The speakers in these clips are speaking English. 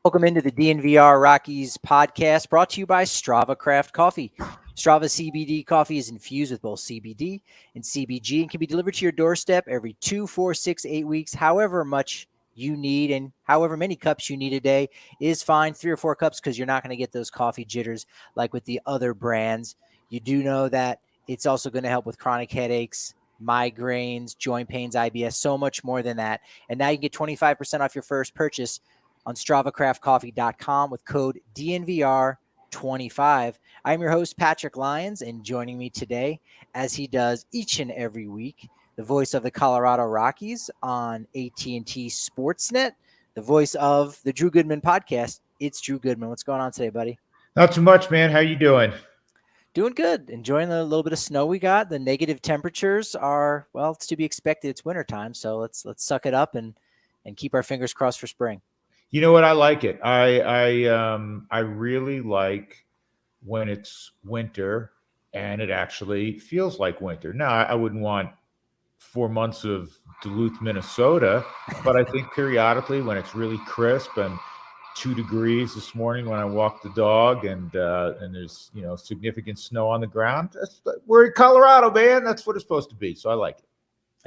Welcome into the DNVR Rockies Podcast, brought to you by Strava Craft Coffee. Strava CBD coffee is infused with both CBD and CBG and can be delivered to your doorstep every 2, 4, 6, 8 weeks, however much you need and however many cups you need a day is fine. 3 or 4 cups because you're not going to get those coffee jitters like with the other brands. You do know that it's also going to help with chronic headaches, migraines, joint pains, IBS, so much more than that. And now you can get 25% off your first purchase on StravaCraftCoffee.com with code DNVR25. I'm your host, Patrick Lyons, and joining me today, as he does each and every week, the voice of the Colorado Rockies on AT&T SportsNet, the voice of the Drew Goodman Podcast. It's Drew Goodman. What's going on today, buddy? Not too much, man. How you doing? Doing good. Enjoying the little bit of snow we got. The negative temperatures are, well, it's to be expected. It's wintertime, so let's suck it up and keep our fingers crossed for spring. You know what? I like it. I really like when it's winter and it actually feels like winter. Now, I wouldn't want 4 months of Duluth, Minnesota, but I think periodically when it's really crisp and 2 degrees this morning when I walked the dog and there's significant snow on the ground. We're in Colorado, man. That's what it's supposed to be. So I like it.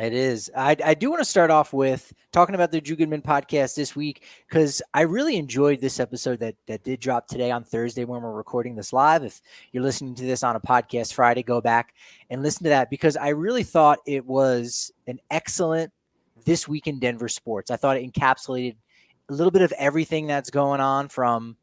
It is. I do want to start off with talking about the Drew Goodman Podcast this week because I really enjoyed this episode that did drop today on Thursday when we're recording this live. If you're listening to this on a podcast Friday, go back and listen to that because I really thought it was an excellent This Week in Denver Sports. I thought it encapsulated a little bit of everything that's going on from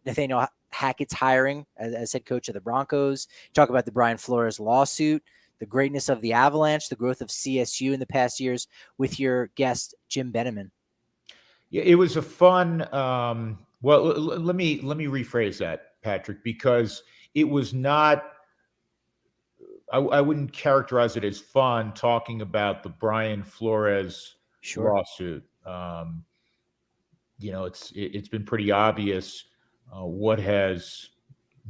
Nathaniel Hackett's hiring as head coach of the Broncos, talk about the Brian Flores lawsuit, the greatness of the Avalanche, the growth of CSU in the past years with your guest, Jim Benneman. Yeah, it was a fun, let me rephrase that, Patrick, because it was not, I wouldn't characterize it as fun talking about the Brian Flores lawsuit. It's been pretty obvious what has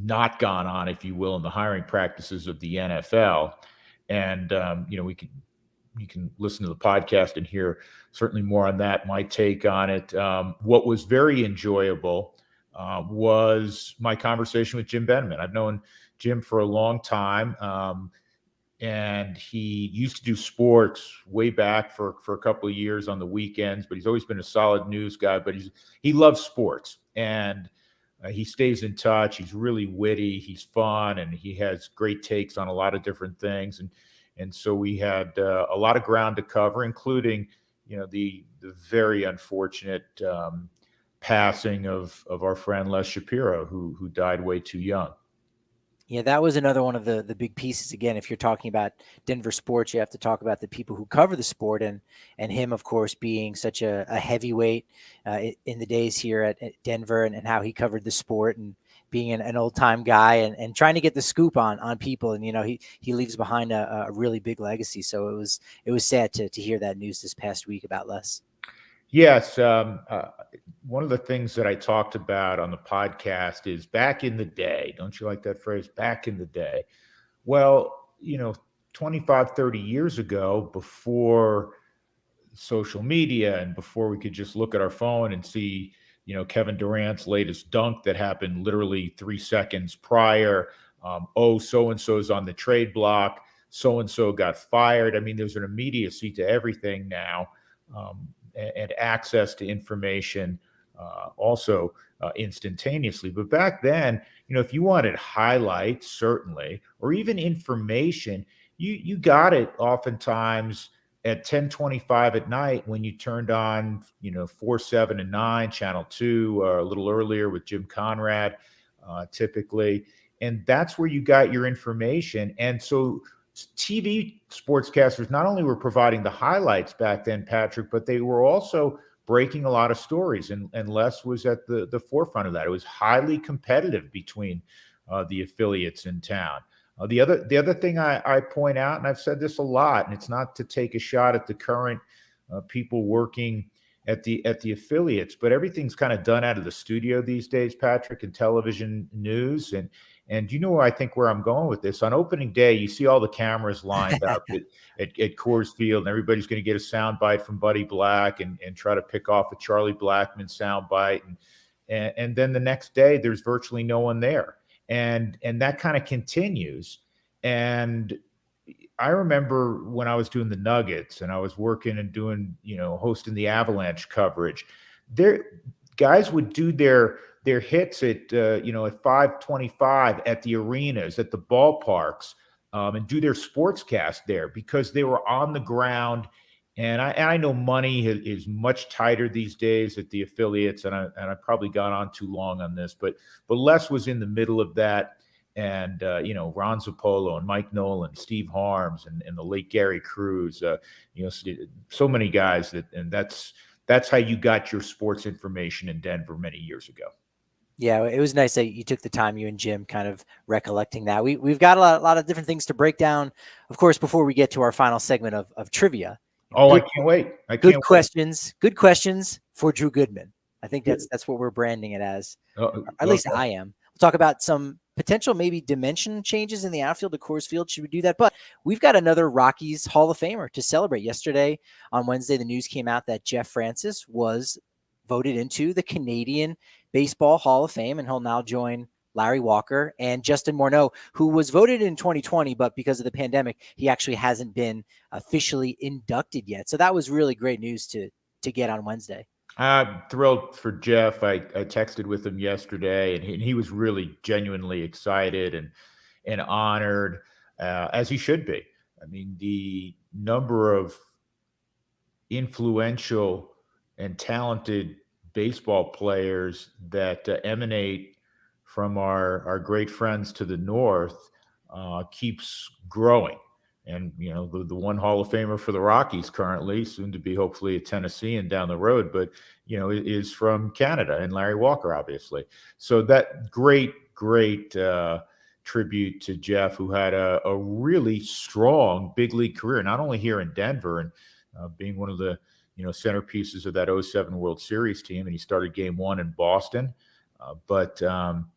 not gone on, if you will, in the hiring practices of the NFL. And, you can listen to the podcast and hear certainly more on that, my take on it. What was very enjoyable was my conversation with Jim Benneman. I've known Jim for a long time, and he used to do sports way back for a couple of years on the weekends, but he's always been a solid news guy, but he loves sports, and he stays in touch. He's really witty. He's fun, and he has great takes on a lot of different things. And so we had a lot of ground to cover, including, the very unfortunate passing of our friend Les Shapiro, who died way too young. Yeah, that was another one of the big pieces. Again, if you're talking about Denver sports, you have to talk about the people who cover the sport and him, of course, being such a heavyweight in the days here at Denver and how he covered the sport and being an old time guy and trying to get the scoop on people. And, he leaves behind a really big legacy. So it was sad to hear that news this past week about Les. Yes. One of the things that I talked about on the podcast is back in the day. Don't you like that phrase? Back in the day. Well, 25, 30 years ago, before social media and before we could just look at our phone and see, Kevin Durant's latest dunk that happened literally 3 seconds prior. So-and-so's on the trade block. So-and-so got fired. I mean, there's an immediacy to everything now. And access to information also instantaneously. But back then, if you wanted highlights, certainly, or even information, you got it oftentimes at 10:25 at night when you turned on, 4, 7, and 9, Channel 2, a little earlier with Jim Conrad, typically. And that's where you got your information. And so TV sportscasters not only were providing the highlights back then, Patrick, but they were also breaking a lot of stories. And Les was at the forefront of that. It was highly competitive between the affiliates in town. The other thing I point out, and I've said this a lot, and it's not to take a shot at the current people working at the affiliates, but everything's kind of done out of the studio these days, Patrick, and television news. And I think where I'm going with this, on opening day, you see all the cameras lined up at Coors Field, and everybody's going to get a soundbite from Buddy Black and try to pick off a Charlie Blackmon soundbite. and then the next day there's virtually no one there, and that kind of continues. And I remember when I was doing the Nuggets and I was working and doing, hosting the Avalanche coverage, there guys would do their hits at at 5:25 at the arenas, at the ballparks, and do their sportscast there because they were on the ground. And I know money is much tighter these days at the affiliates, and I probably got on too long on this, but Les was in the middle of that, and Ron Zappolo and Mike Nolan, Steve Harms, and the late Gary Cruz, so many guys and that's how you got your sports information in Denver many years ago. Yeah, it was nice that you took the time, you and Jim, kind of recollecting that. We've got a lot of different things to break down, of course, before we get to our final segment of trivia. Oh, I can't wait. Good questions for Drew Goodman. I think that's what we're branding it as. At least I am. We'll talk about some potential maybe dimension changes in the outfield at Coors Field. Should we do that? But we've got another Rockies Hall of Famer to celebrate. Yesterday on Wednesday, the news came out that Jeff Francis was voted into the Canadian Baseball Hall of Fame, and he'll now join Larry Walker and Justin Morneau, who was voted in 2020, but because of the pandemic, he actually hasn't been officially inducted yet. So that was really great news to get on Wednesday. I'm thrilled for Jeff. I texted with him yesterday, and he was really genuinely excited and honored, as he should be. I mean, the number of influential and talented baseball players that emanate from our great friends to the north keeps growing. And, the one Hall of Famer for the Rockies currently, soon to be hopefully a Tennessean down the road, but, is from Canada, and Larry Walker, obviously. So that great tribute to Jeff, who had a really strong big league career, not only here in Denver and being one of the, centerpieces of that 2007 World Series team. And he started game one in Boston, but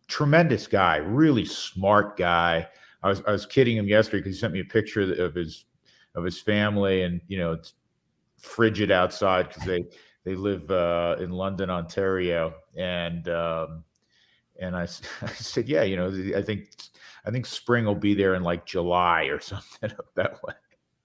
tremendous guy, really smart guy. I was kidding him yesterday because he sent me a picture of his family, and it's frigid outside because they live in London, Ontario, and I said, yeah, I think spring will be there in like July or something that way.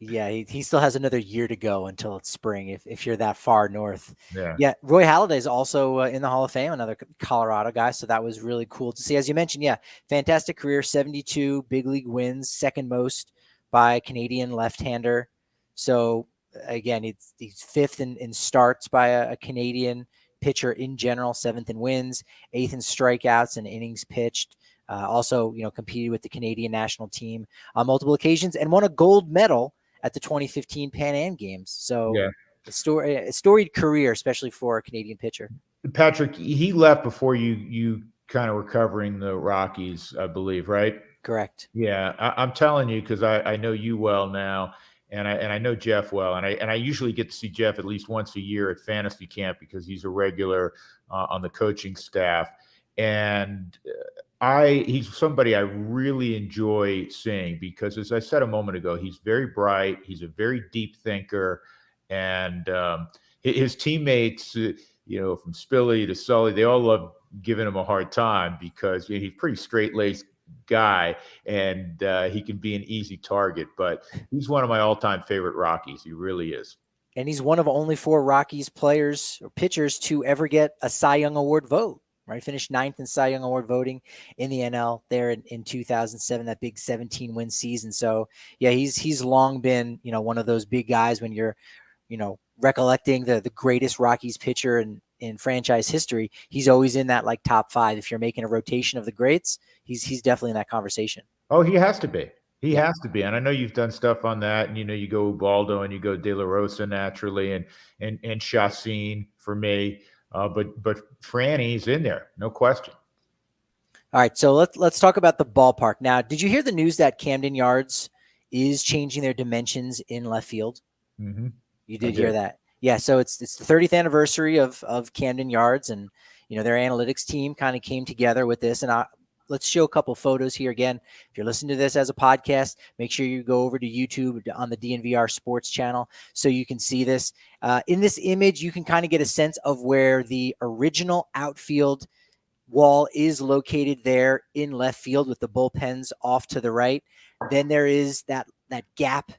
Yeah, he still has another year to go until it's spring if you're that far north. Yeah. Roy Halladay is also in the Hall of Fame, another Colorado guy. So that was really cool to see. As you mentioned, fantastic career, 72 big league wins, second most by a Canadian left-hander. So again, he's fifth in starts by a Canadian pitcher in general, seventh in wins, eighth in strikeouts and innings pitched. Also, competed with the Canadian national team on multiple occasions and won a gold medal at the 2015 Pan Am Games. So a storied career, especially for a Canadian pitcher. Patrick, he left before you kind of were covering the Rockies, I believe, right? Correct. Yeah, I'm telling you, because I know you well now, and I know Jeff well, and I usually get to see Jeff at least once a year at fantasy camp because he's a regular on the coaching staff, and he's somebody I really enjoy seeing because, as I said a moment ago, he's very bright. He's a very deep thinker, and his teammates, from Spilly to Sully, they all love giving him a hard time because he's a pretty straight-laced guy, and he can be an easy target. But he's one of my all-time favorite Rockies. He really is. And he's one of only 4 Rockies players or pitchers to ever get a Cy Young Award vote. Right, finished 9th in Cy Young Award voting in the NL there in 2007, that big 17-win season. So he's long been one of those big guys when you're recollecting the greatest Rockies pitcher in franchise history. He's always in that like top 5. If you're making a rotation of the greats, he's definitely in that conversation. Oh, he has to be. He has to be. And I know you've done stuff on that, and you go Ubaldo and you go De La Rosa naturally, and Chacin for me. But Franny's in there, no question. All right, so let's talk about the ballpark. Now, did you hear the news that Camden Yards is changing their dimensions in left field? Mm-hmm. You did hear that? Yeah, so it's the 30th anniversary of Camden Yards, and their analytics team kind of came together with this. And let's show a couple photos here again. If you're listening to this as a podcast, make sure you go over to YouTube on the DNVR Sports channel so you can see this. In this image, you can kind of get a sense of where the original outfield wall is located there in left field with the bullpens off to the right. Then there is that gap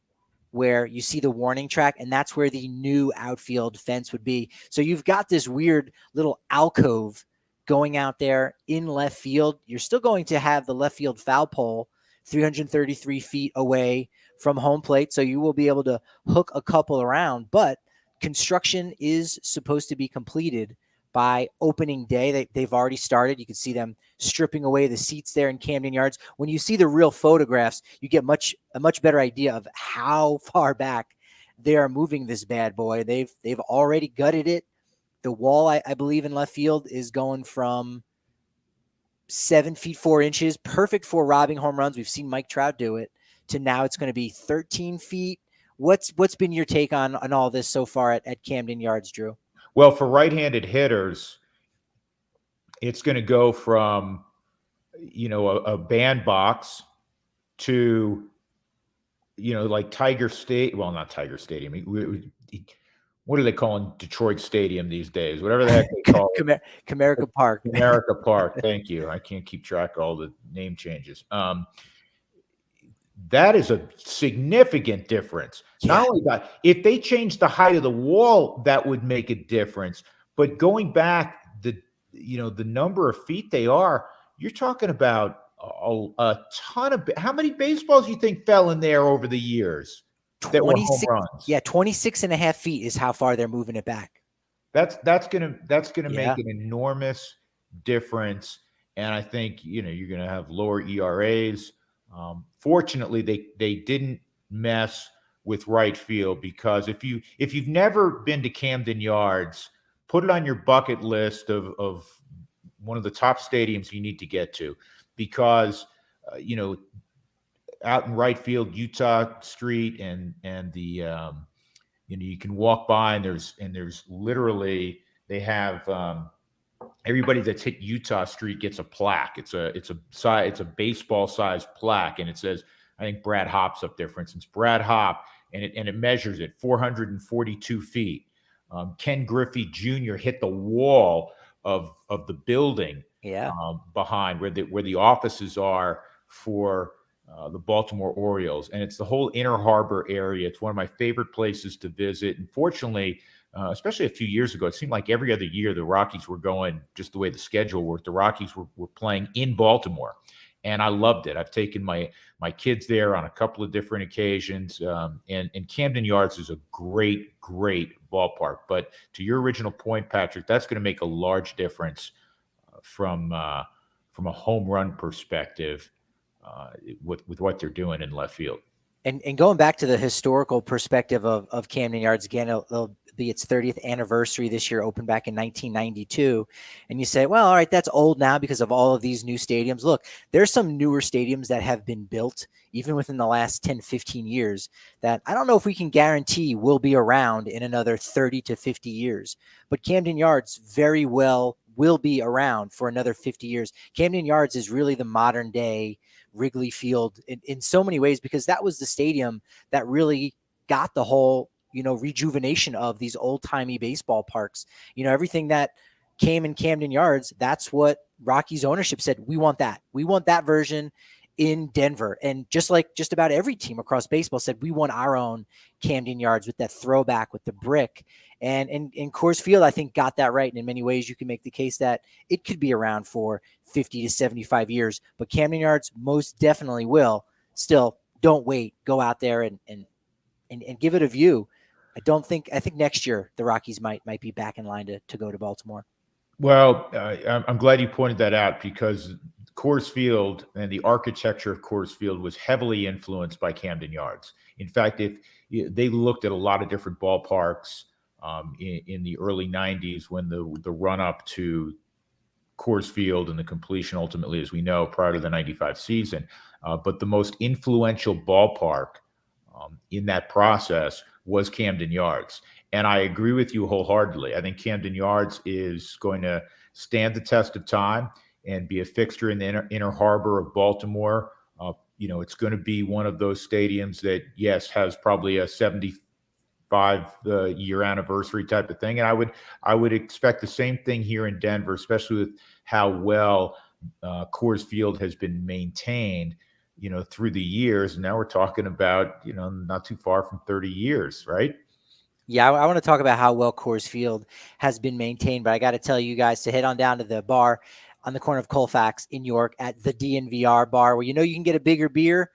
where you see the warning track, and that's where the new outfield fence would be. So you've got this weird little alcove going out there in left field. You're still going to have the left field foul pole 333 feet away from home plate, so you will be able to hook a couple around, but construction is supposed to be completed by opening day. They've already started. You can see them stripping away the seats there in Camden Yards. When you see the real photographs, you get a much better idea of how far back they are moving this bad boy. They've already gutted it. The wall, I believe, in left field is going from 7 feet 4 inches, perfect for robbing home runs. We've seen Mike Trout do it. To now, it's going to be 13 feet. What's been your take on all this so far at Camden Yards, Drew? Well, for right-handed hitters, it's going to go from, a bandbox to, like Tiger State. Well, not Tiger Stadium. What are they calling Detroit Stadium these days? Whatever the heck they call it. Comerica Park. Comerica Park. Thank you. I can't keep track of all the name changes. That is a significant difference. Yeah. Not only that, if they change the height of the wall, that would make a difference. But going back, the number of feet they are, you're talking about a ton of. How many baseballs do you think fell in there over the years? 26. Yeah, 26 and a half feet is how far they're moving it back. That's gonna make an enormous difference, and I think you're gonna have lower ERAs. Fortunately, they didn't mess with right field, because if you've never been to Camden Yards, put it on your bucket list of one of the top stadiums you need to get to, because out in right field, Utah Street and the you can walk by, and there's literally, they have everybody that's hit Utah Street gets a plaque. It's a baseball sized plaque, and it says, I think Brad Hopp's up there, for instance, Brad Hopp, and it measures it 442 feet. Ken Griffey Jr. hit the wall of the building behind where the offices are for the Baltimore Orioles, and it's the whole Inner Harbor area. It's one of my favorite places to visit. And fortunately, especially a few years ago, it seemed like every other year the Rockies were going just the way the schedule worked. The Rockies were playing in Baltimore, and I loved it. I've taken my kids there on a couple of different occasions, and Camden Yards is a great ballpark. But to your original point, Patrick, that's going to make a large difference from a home run perspective with what they're doing in left field. And going back to the historical perspective of Camden Yards, again, it'll be its 30th anniversary this year, opened back in 1992. And you say, well, all right, that's old now because of all of these new stadiums. Look, there's some newer stadiums that have been built even within the last 10, 15 years that I don't know if we can guarantee will be around in another 30 to 50 years. But Camden Yards very well will be around for another 50 years. Camden Yards is really the modern day Wrigley Field in so many ways, because that was the stadium that really got the whole, rejuvenation of these old timey baseball parks. Everything that came in Camden Yards, that's what Rockies ownership said. We want that. We want that version in Denver. And just like just about every team across baseball said, we want our own Camden Yards with that throwback with the brick. And Coors Field, I think, got that right. And in many ways, you can make the case that it could be around for 50 to 75 years. But Camden Yards most definitely will. Still, don't wait. Go out there and give it a view. I think next year the Rockies might be back in line to go to Baltimore. Well, I'm glad you pointed that out, because Coors Field and the architecture of Coors Field was heavily influenced by Camden Yards. In fact, if they looked at a lot of different ballparks in the early 90s, when the run up to Coors Field and the completion ultimately, as we know, prior to the 95 season. But the most influential ballpark in that process was Camden Yards. And I agree with you wholeheartedly. I think Camden Yards is going to stand the test of time. and be a fixture in the inner harbor of Baltimore. It's going to be one of those stadiums that, yes, has probably a 75-year anniversary type of thing. And I would expect the same thing here in Denver, especially with how well Coors Field has been maintained, through the years. And now we're talking about, not too far from 30 years, right? Yeah, I want to talk about how well Coors Field has been maintained, but I got to tell you guys to head on down to the bar on the corner of Colfax in York at the DNVR bar, where you can get a bigger beer.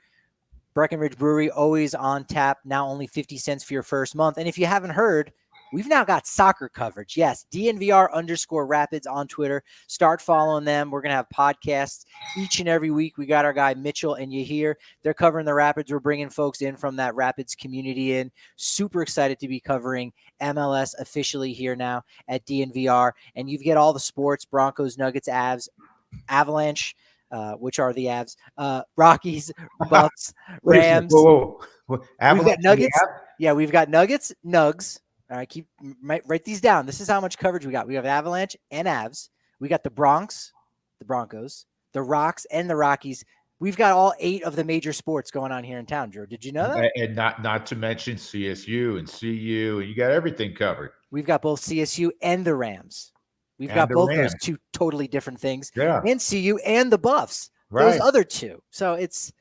Breckenridge Brewery, always on tap, now only 50 cents for your first month. And if you haven't heard, we've now got soccer coverage. Yes, DNVR_Rapids on Twitter. Start following them. We're going to have podcasts each and every week. We got our guy Mitchell and Yahir. They're covering the Rapids. We're bringing folks in from that Rapids community in. Super excited to be covering MLS officially here now at DNVR. And you get all the sports, Broncos, Nuggets, Avs, Avalanche, which are the Avs, Rockies, Bucks, Rams. Whoa. We've got Nuggets. Yeah, we've got Nuggets, Nugs. All right, write these down. This is how much coverage we got. We have Avalanche and Avs. We got the Bronx, the Broncos, the Rocks, and the Rockies. We've got all 8 of the major sports going on here in town, Drew. Did you know that? And not to mention CSU and CU, and you got everything covered. We've got both CSU and the Rams. We've got both those 2 totally different things. Yeah. And CU and the Buffs. Right. Those other 2. So it's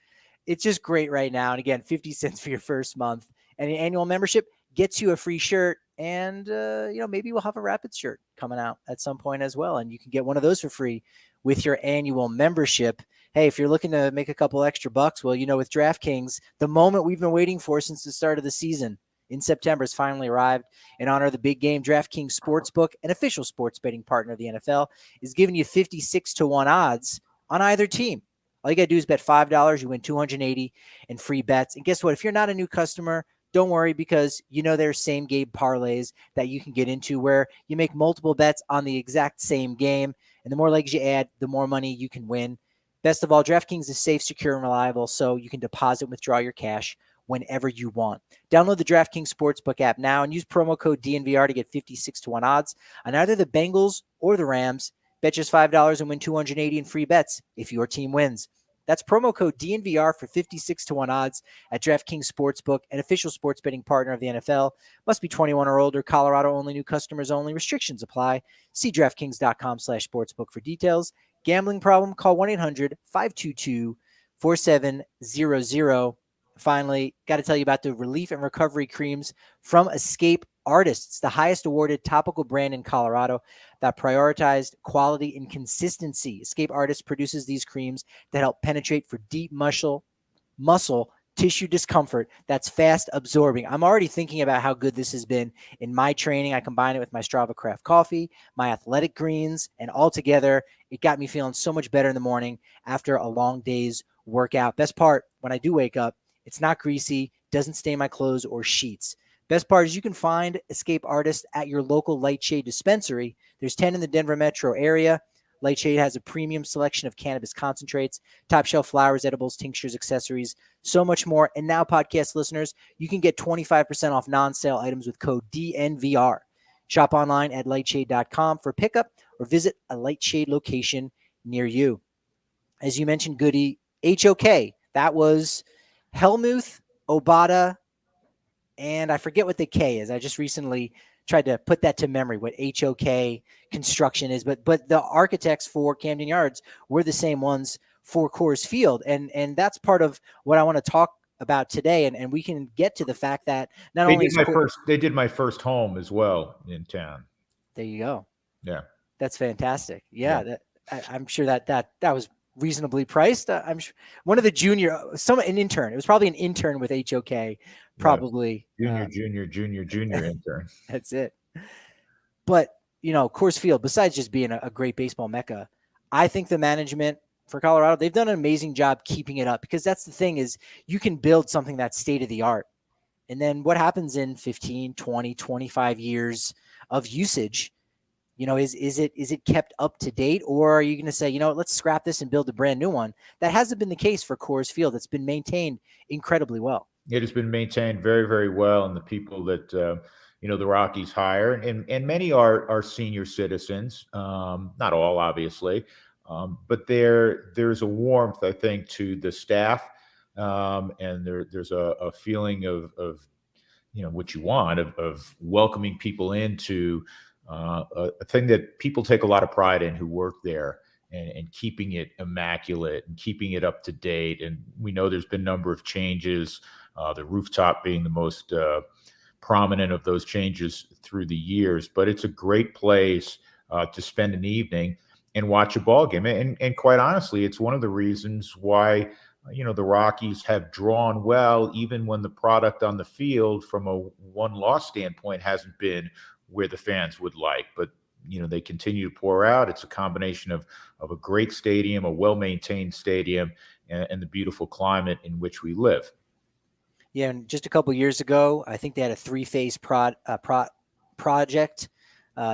just great right now. And again, 50 cents for your first month. And an annual membership gets you a free shirt. And, maybe we'll have a Rapids shirt coming out at some point as well. And you can get one of those for free with your annual membership. Hey, if you're looking to make a couple extra bucks, well, with DraftKings, the moment we've been waiting for since the start of the season in September has finally arrived. In honor of the big game, DraftKings Sportsbook, an official sports betting partner of the NFL, is giving you 56-1 odds on either team. All you got to do is bet $5. You win $280 in free bets. And guess what? If you're not a new customer, don't worry, because there's same game parlays that you can get into where you make multiple bets on the exact same game. And the more legs you add, the more money you can win. Best of all, DraftKings is safe, secure, and reliable, so you can deposit and withdraw your cash whenever you want. Download the DraftKings Sportsbook app now and use promo code DNVR to get 56-1 odds on either the Bengals or the Rams. Bet just $5 and win $280 in free bets if your team wins. That's promo code DNVR for 56-1 odds at DraftKings Sportsbook, an official sports betting partner of the NFL. Must be 21 or older. Colorado only. New customers only. Restrictions apply. See DraftKings.com/sportsbook for details. Gambling problem? Call 1-800-522-4700. Finally, got to tell you about the relief and recovery creams from Escape Artists, the highest awarded topical brand in Colorado that prioritized quality and consistency. Escape Artists produces these creams that help penetrate for deep muscle tissue discomfort that's fast absorbing. I'm already thinking about how good this has been in my training. I combine it with my Strava Craft coffee, my athletic greens, and all together, it got me feeling so much better in the morning after a long day's workout. Best part, when I do wake up, it's not greasy, doesn't stain my clothes or sheets. Best part is you can find Escape Artists at your local Lightshade dispensary. There's 10 in the Denver metro area. Lightshade has a premium selection of cannabis concentrates, top shelf flowers, edibles, tinctures, accessories, so much more. And now, podcast listeners, you can get 25% off non-sale items with code DNVR. Shop online at lightshade.com for pickup or visit a Lightshade location near you. As you mentioned, Goody, HOK, that was Helmuth, Obata, and I forget what the K is. I just recently tried to put that to memory, what HOK construction is. But the architects for Camden Yards were the same ones for Coors Field. And that's part of what I want to talk about today. And we can get to the fact that not only they did my first home as well in town. There you go. Yeah. That's fantastic. Yeah. I'm sure that was reasonably priced. I'm sure one of the an intern. It was probably an intern with HOK, probably. Junior intern. That's it. But, Coors Field, besides just being a great baseball mecca, I think the management for Colorado, they've done an amazing job keeping it up, because that's the thing is you can build something that's state of the art. And then what happens in 15, 20, 25 years of usage? Is it kept up to date, or are you going to say, let's scrap this and build a brand new one? That hasn't been the case for Coors Field. It's been maintained incredibly well. It has been maintained very, very well. And the people that, the Rockies hire, and many are senior citizens, not all, obviously. But there's a warmth, I think, to the staff, and there's a feeling of what you want of welcoming people into a thing that people take a lot of pride in who work there, and keeping it immaculate and keeping it up to date. And we know there's been a number of changes, the rooftop being the most prominent of those changes through the years. But it's a great place to spend an evening and watch a ball game. And quite honestly, it's one of the reasons why the Rockies have drawn well, even when the product on the field from a one-loss standpoint hasn't been where the fans would like. But they continue to pour out. It's a combination of a great stadium, a well-maintained stadium, and the beautiful climate in which we live. Yeah, and just a couple of years ago, I think they had a 3-phase project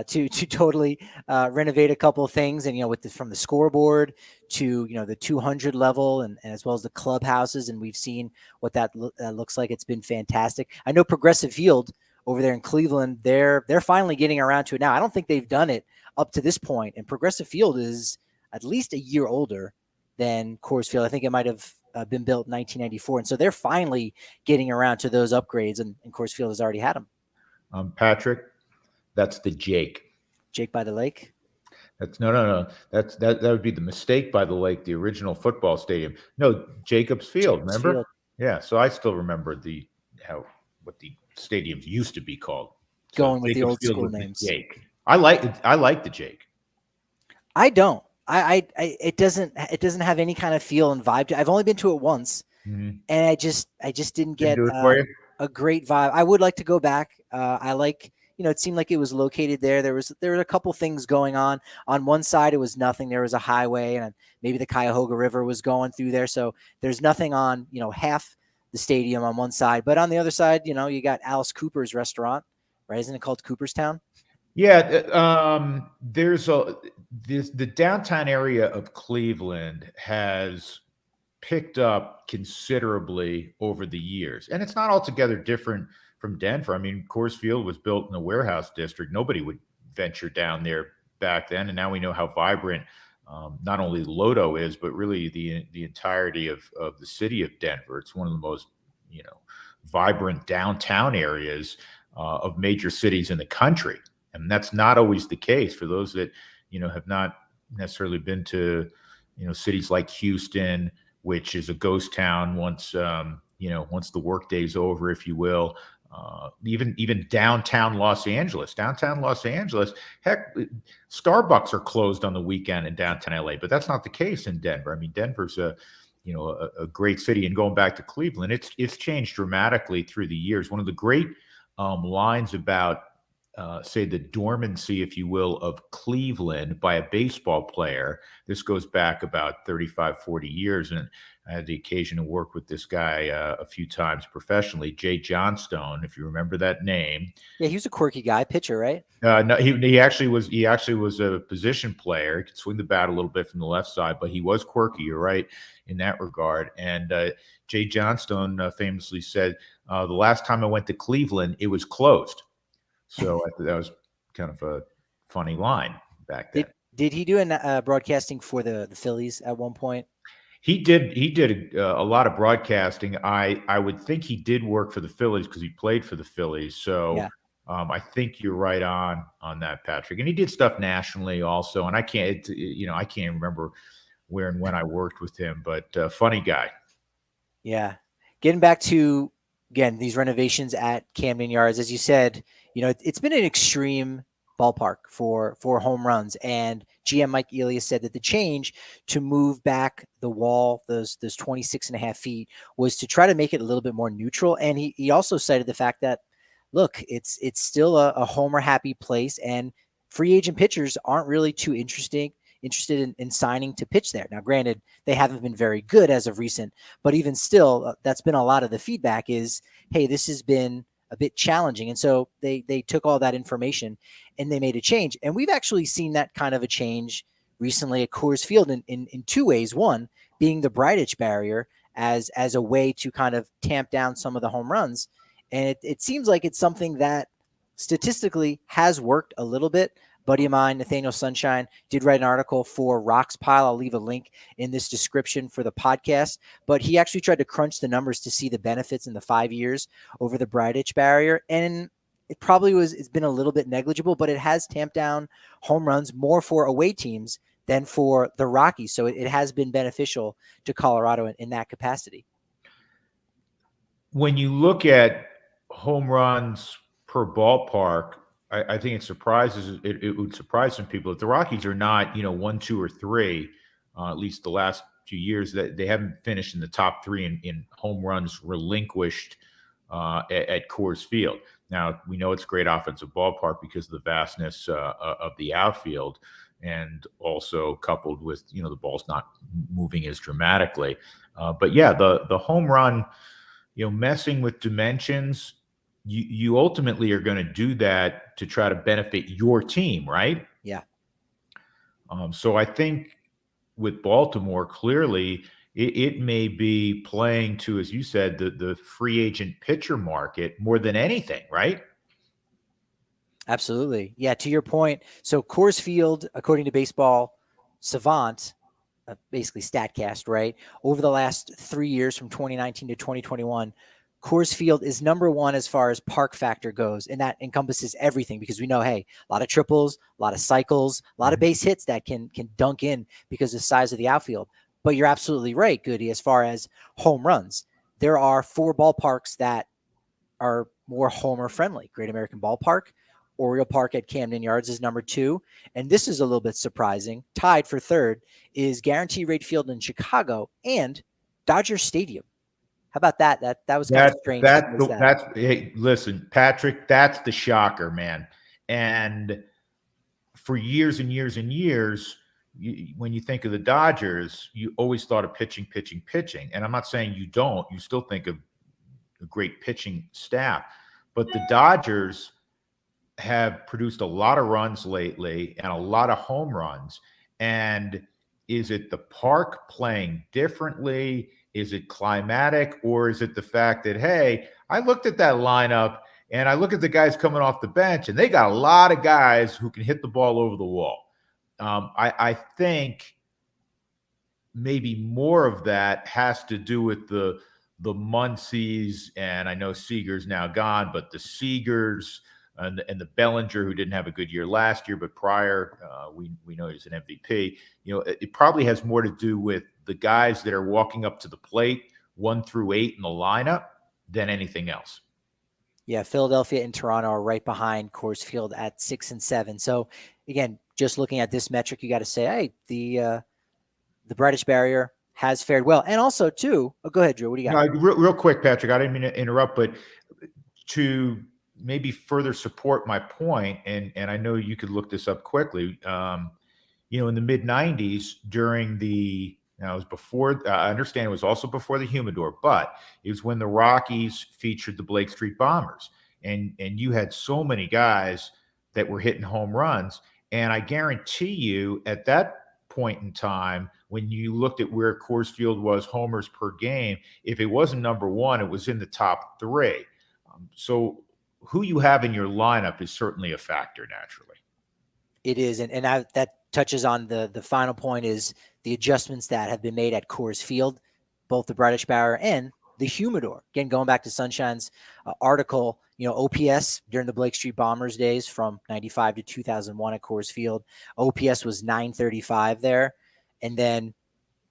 to totally renovate a couple of things, and from the scoreboard to the 200 level, and as well as the clubhouses, and we've seen what that looks like. It's been fantastic. I know Progressive Field over there in Cleveland, they're finally getting around to it now. I don't think they've done it up to this point, and Progressive Field is at least a year older than Coors Field. I think it might have been built in 1994, and so they're finally getting around to those upgrades, and Coors Field has already had them. Patrick, that's the Jake. Jake by the Lake? That's no. That would be the Mistake by the Lake, the original football stadium. No, Jacobs Field. Remember? Field. Yeah. So I still remember what the stadiums used to be called. Going with the old school names. Jake. I like the Jake. I don't. It doesn't have any kind of feel and vibe to it. I've only been to it once, and I just didn't get a great vibe. I would like to go back. I like. It seemed like it was located there. There were a couple things going on. On one side, it was nothing. There was a highway, and maybe the Cuyahoga River was going through there. So there's nothing on, half the stadium on one side. But on the other side, you got Alice Cooper's restaurant, right? Isn't it called Cooperstown? Yeah. The downtown area of Cleveland has picked up considerably over the years, and it's not altogether different from Denver. I mean, Coors Field was built in a warehouse district. Nobody would venture down there back then, and now we know how vibrant not only Lodo is, but really the entirety of the city of Denver. It's one of the most vibrant downtown areas of major cities in the country, and that's not always the case for those that have not necessarily been to cities like Houston, which is a ghost town once once the workday's over, if you will. Even downtown Los Angeles. Heck, Starbucks are closed on the weekend in downtown LA, but that's not the case in Denver. I mean, Denver's a great city, and going back to Cleveland, it's changed dramatically through the years. One of the great lines about say the dormancy, if you will, of Cleveland by a baseball player. This goes back about 35, 40 years, and I had the occasion to work with this guy a few times professionally, Jay Johnstone, if you remember that name. Yeah, he was a quirky guy, pitcher, right? No, he actually was a position player. He could swing the bat a little bit from the left side, but he was quirky. You're right in that regard. And Jay Johnstone famously said, "The last time I went to Cleveland, it was closed." So I thought that was kind of a funny line back then. Did he do broadcasting for the Phillies at one point? He did a lot of broadcasting. I would think he did work for the Phillies because he played for the Phillies. So yeah. I think you're right on that, Patrick. And he did stuff nationally also. And I can't remember where and when I worked with him, but funny guy. Yeah. Getting back to, again, these renovations at Camden Yards, as you said, it's been an extreme ballpark for home runs. And GM Mike Elias said that the change to move back the wall, those 26.5 feet, was to try to make it a little bit more neutral. And he also cited the fact that, look, it's still a homer happy place, and free agent pitchers aren't really too interested in signing to pitch there. Now, granted, they haven't been very good as of recent, but even still, that's been a lot of the feedback is, hey, this has been a bit challenging. And so they took all that information and they made a change. And we've actually seen that kind of a change recently at Coors Field in two ways. One being the Brightitch barrier as a way to kind of tamp down some of the home runs. And it seems like it's something that statistically has worked a little bit. buddy of mine, Nathaniel Sunshine, did write an article for Rock's Pile. I'll leave a link in this description for the podcast. But he actually tried to crunch the numbers to see the benefits in the 5 years over the Bridich barrier. And it's been a little bit negligible, but it has tamped down home runs more for away teams than for the Rockies. So it has been beneficial to Colorado in that capacity. When you look at home runs per ballpark, I think it would surprise some people if the Rockies are not, 1, 2, or 3, at least the last few years, that they haven't finished in the top 3 in home runs relinquished at Coors Field. Now, we know it's a great offensive ballpark because of the vastness of the outfield, and also coupled with, the ball's not moving as dramatically. But yeah, the home run, messing with dimensions, you ultimately are going to do that to try to benefit your team, right? Yeah. So I think with Baltimore, clearly it may be playing to, as you said, the free agent pitcher market more than anything, right? Absolutely. Yeah, to your point. So Coors Field, according to Baseball Savant, basically StatCast, right? Over the last 3 years from 2019 to 2021, Coors Field is number 1 as far as park factor goes. And that encompasses everything because we know, hey, a lot of triples, a lot of cycles, a lot of base hits that can dunk in because of the size of the outfield. But you're absolutely right, Goody, as far as home runs. There are 4 ballparks that are more homer friendly. Great American Ballpark, Orioles Park at Camden Yards is number 2. And this is a little bit surprising. Tied for 3rd is Guaranteed Rate Field in Chicago and Dodger Stadium. How about that? That was kind of strange. Hey, listen, Patrick, that's the shocker, man. And for years and years and years, when you think of the Dodgers, you always thought of pitching. And I'm not saying you don't. You still think of a great pitching staff. But the Dodgers have produced a lot of runs lately and a lot of home runs. And is it the park playing differently? Is it climatic? Or is it the fact that, hey, I looked at that lineup and I look at the guys coming off the bench and they got a lot of guys who can hit the ball over the wall. I think maybe more of that has to do with the Muncies, and I know Seager's now gone, but the Seagers and the Bellinger, who didn't have a good year last year, but prior, we know he's an MVP. It probably has more to do with the guys that are walking up to the plate 1 through 8 in the lineup than anything else. Yeah, Philadelphia and Toronto are right behind Coors Field at 6 and 7. So again, just looking at this metric, you got to say, hey, the Bridich barrier has fared well. And also, too, go ahead, Drew. What do you got? No, real quick, Patrick, I didn't mean to interrupt, but to maybe further support my point, and I know you could look this up quickly, in the mid-'90s during the – now, it was before – I understand it was also before the Humidor, but it was when the Rockies featured the Blake Street Bombers. And you had so many guys that were hitting home runs. And I guarantee you at that point in time, when you looked at where Coors Field was homers per game, if it wasn't number 1, it was in the top 3. So who you have in your lineup is certainly a factor, naturally. It is. And that touches on the final point is the adjustments that have been made at Coors Field, both the Bridich barrier and the Humidor. Again, going back to Sunshine's article, OPS during the Blake Street Bombers days from 95 to 2001 at Coors Field, OPS was 935 there. And then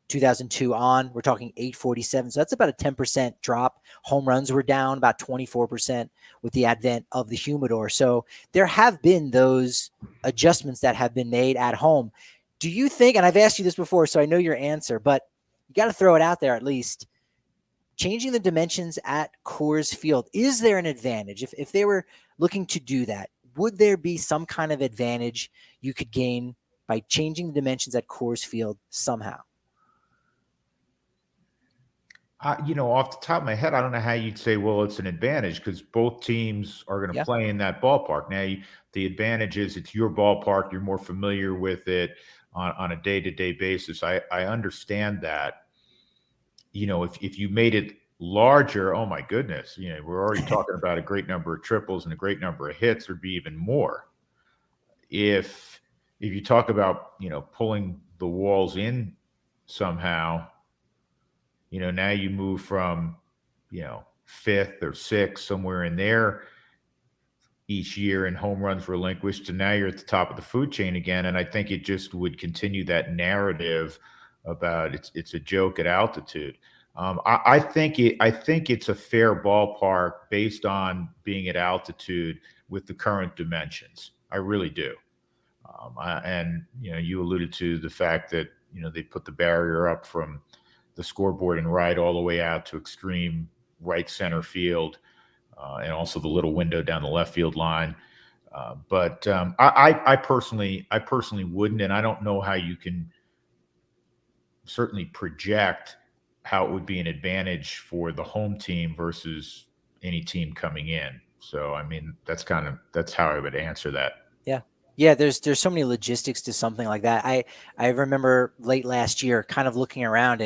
2002 on, we're talking 847. So that's about a 10% drop. Home runs were down about 24% with the advent of the Humidor. So there have been those adjustments that have been made at home. Do you think, and I've asked you this before, so I know your answer, but you got to throw it out there at least, changing the dimensions at Coors Field, is there an advantage? If they were looking to do that, would there be some kind of advantage you could gain by changing the dimensions at Coors Field somehow? Off the top of my head, I don't know how you'd say, well, it's an advantage because both teams are going to play in that ballpark. Now, the advantage is it's your ballpark. You're more familiar with it on a day-to-day basis. I understand that. If you made it larger, oh my goodness, we're already talking about a great number of triples and a great number of hits. There'd be even more. if you talk about, pulling the walls in somehow, now you move from, fifth or sixth, somewhere in there each year in home runs relinquished, to now you're at the top of the food chain again. And I think it just would continue that narrative about it's a joke at altitude. I think it's a fair ballpark based on being at altitude with the current dimensions. I really do. And you alluded to the fact that they put the barrier up from the scoreboard and right all the way out to extreme right center field, and also the little window down the left field line. But I personally wouldn't, and I don't know how you can certainly project how it would be an advantage for the home team versus any team coming in. So, I mean, that's how I would answer that. Yeah. Yeah, there's so many logistics to something like that. I remember late last year kind of looking around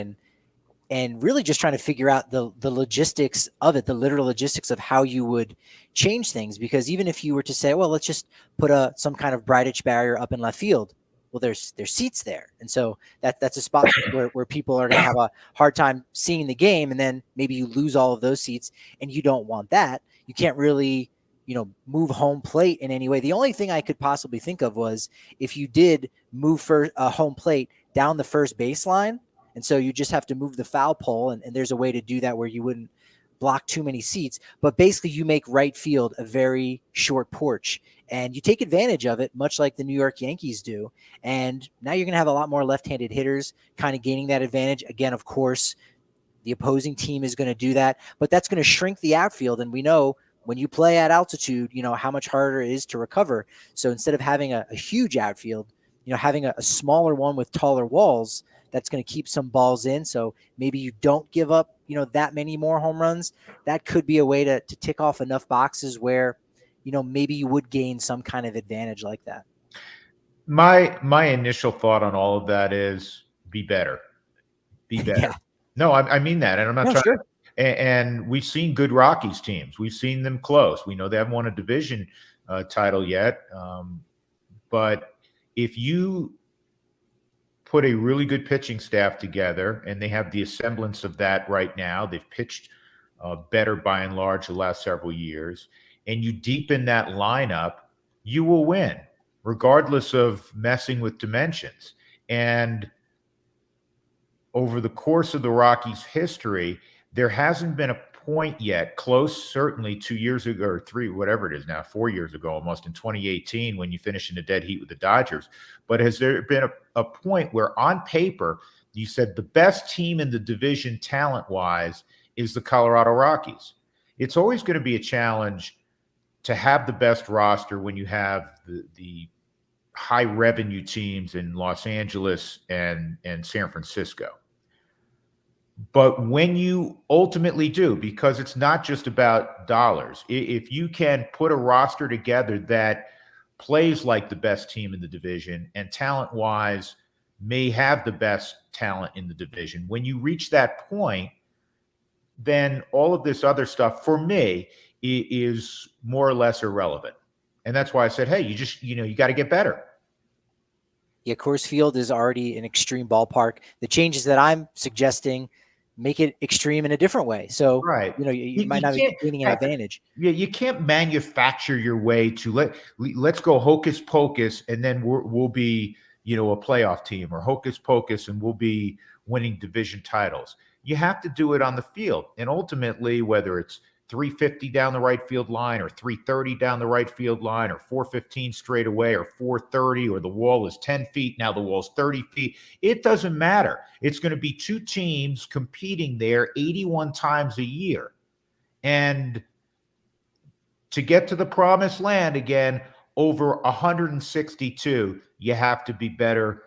and really just trying to figure out the logistics of it, the literal logistics of how you would change things. Because even if you were to say, well, let's just put some kind of bright edge barrier up in left field, well, there's seats there. And so that's a spot where people are going to have a hard time seeing the game. And then maybe you lose all of those seats, and you don't want that. You can't really, move home plate in any way. The only thing I could possibly think of was if you did move for a home plate down the first baseline. And so you just have to move the foul pole, and there's a way to do that where you wouldn't block too many seats. But basically you make right field a very short porch, and you take advantage of it, much like the New York Yankees do. And now you're going to have a lot more left-handed hitters kind of gaining that advantage. Again, of course, the opposing team is going to do that, but that's going to shrink the outfield. And we know when you play at altitude, how much harder it is to recover. So instead of having a huge outfield, having a smaller one with taller walls, that's going to keep some balls in. So maybe you don't give up, that many more home runs. That could be a way to tick off enough boxes where, maybe you would gain some kind of advantage like that. My initial thought on all of that is be better. Be better. Yeah. No, I mean that. And I'm not trying to. And we've seen good Rockies teams. We've seen them close. We know they haven't won a division title yet. But if you put a really good pitching staff together, and they have the semblance of that right now, they've pitched better by and large the last several years, and you deepen that lineup, you will win, regardless of messing with dimensions. And over the course of the Rockies' history, there hasn't been a point yet, close certainly 2 years ago or 3, whatever it is now, 4 years ago almost, in 2018 when you finished in a dead heat with the Dodgers. But has there been a point where on paper you said the best team in the division talent-wise is the Colorado Rockies? It's always going to be a challenge to have the best roster when you have the high revenue teams in Los Angeles and San Francisco. But when you ultimately do, because it's not just about dollars, if you can put a roster together that plays like the best team in the division and talent-wise may have the best talent in the division, when you reach that point, then all of this other stuff, for me, is more or less irrelevant. And that's why I said, hey, you got to get better. Yeah, Coors Field is already an extreme ballpark. The changes that I'm suggesting make it extreme in a different way. So, right. You might not be gaining an advantage. Yeah, you can't manufacture your way to let's go hocus pocus, and then we'll be, a playoff team, or hocus pocus and we'll be winning division titles. You have to do it on the field. And ultimately, whether it's 350 down the right field line, or 330 down the right field line, or 415 straight away, or 430, or the wall is 10 feet, now the wall's 30 feet. It doesn't matter. It's going to be two teams competing there 81 times a year. And to get to the promised land again, over 162, you have to be better